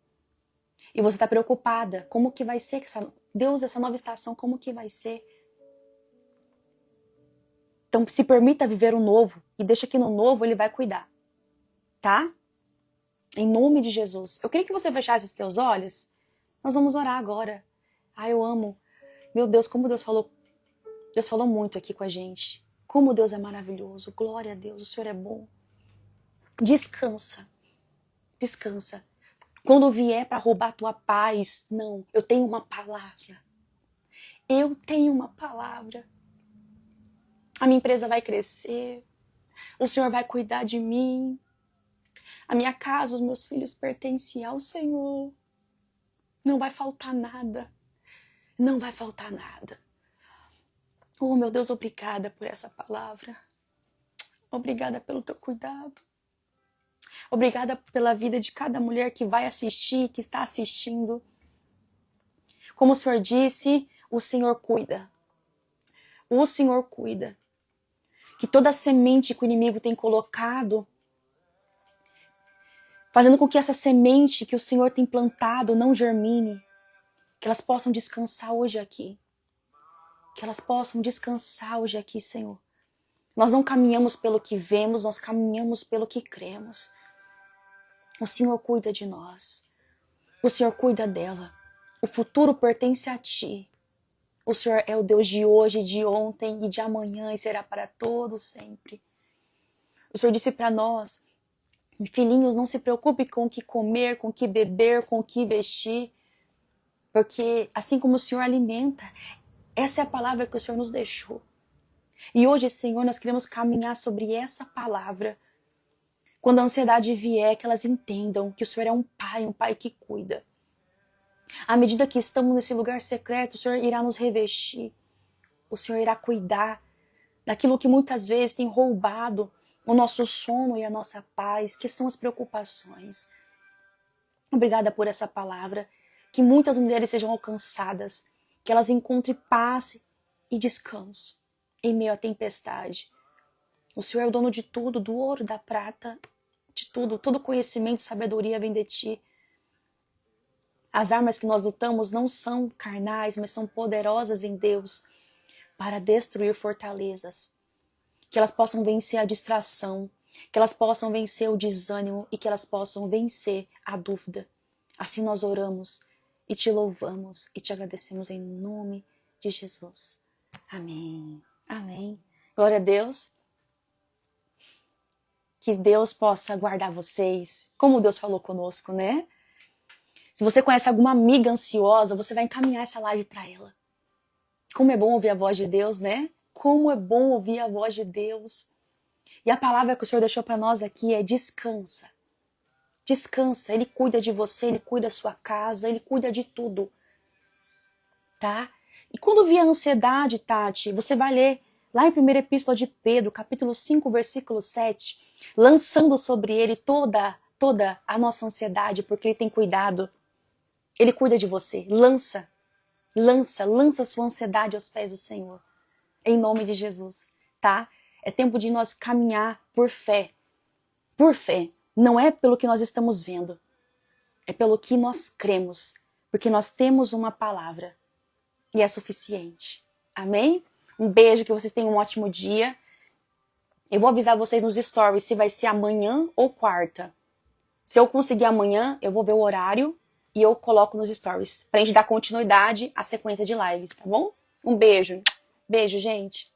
Speaker 1: E você está preocupada. Como que vai ser? Essa nova estação, como que vai ser? Então, se permita viver o novo e deixa que no novo Ele vai cuidar. Tá? Em nome de Jesus. Eu queria que você fechasse os teus olhos. Nós vamos orar agora. Ai, eu amo. Meu Deus, como Deus falou. Deus falou muito aqui com a gente. Como Deus é maravilhoso. Glória a Deus, o Senhor é bom. Descansa. Descansa. Quando vier para roubar a tua paz, não. Eu tenho uma palavra. Eu tenho uma palavra. A minha empresa vai crescer. O Senhor vai cuidar de mim. A minha casa, os meus filhos pertencem ao Senhor. Não vai faltar nada. Não vai faltar nada. Oh, meu Deus, obrigada por essa palavra. Obrigada pelo teu cuidado. Obrigada pela vida de cada mulher que vai assistir, que está assistindo. Como o Senhor disse, o Senhor cuida. O Senhor cuida. Que toda a semente que o inimigo tem colocado, fazendo com que essa semente que o Senhor tem plantado não germine, que elas possam descansar hoje aqui. Que elas possam descansar hoje aqui, Senhor. Nós não caminhamos pelo que vemos, nós caminhamos pelo que cremos. O Senhor cuida de nós. O Senhor cuida dela. O futuro pertence a Ti. O Senhor é o Deus de hoje, de ontem e de amanhã e será para todos sempre. O Senhor disse para nós, filhinhos, não se preocupe com o que comer, com o que beber, com o que vestir, porque assim como o Senhor alimenta, essa é a palavra que o Senhor nos deixou. E hoje, Senhor, nós queremos caminhar sobre essa palavra. Quando a ansiedade vier, que elas entendam que o Senhor é um pai que cuida. À medida que estamos nesse lugar secreto, o Senhor irá nos revestir. O Senhor irá cuidar daquilo que muitas vezes tem roubado o nosso sono e a nossa paz, que são as preocupações. Obrigada por essa palavra. Que muitas mulheres sejam alcançadas, que elas encontrem paz e descanso em meio à tempestade. O Senhor é o dono de tudo, do ouro, da prata, de tudo. Todo conhecimento e sabedoria vem de Ti. As armas que nós lutamos não são carnais, mas são poderosas em Deus para destruir fortalezas. Que elas possam vencer a distração, que elas possam vencer o desânimo e que elas possam vencer a dúvida. Assim nós oramos e Te louvamos e Te agradecemos em nome de Jesus. Amém. Amém. Glória a Deus. Que Deus possa guardar vocês, como Deus falou conosco, né? Se você conhece alguma amiga ansiosa, você vai encaminhar essa live para ela. Como é bom ouvir a voz de Deus, né? Como é bom ouvir a voz de Deus. E a palavra que o Senhor deixou para nós aqui é descansa. Descansa, Ele cuida de você, Ele cuida da sua casa, Ele cuida de tudo. Tá? E quando vier a ansiedade, Tati, você vai ler lá em 1ª Epístola de Pedro, capítulo 5, versículo 7, lançando sobre Ele toda a nossa ansiedade, porque Ele tem cuidado. Ele cuida de você. Lança a sua ansiedade aos pés do Senhor. Em nome de Jesus, tá? É tempo de nós caminhar por fé. Por fé. Não é pelo que nós estamos vendo. É pelo que nós cremos. Porque nós temos uma palavra. E é suficiente. Amém? Um beijo, que vocês tenham um ótimo dia. Eu vou avisar vocês nos stories se vai ser amanhã ou quarta. Se eu conseguir amanhã, eu vou ver o horário e eu coloco nos stories. Pra gente dar continuidade à sequência de lives, tá bom? Um beijo. Beijo, gente.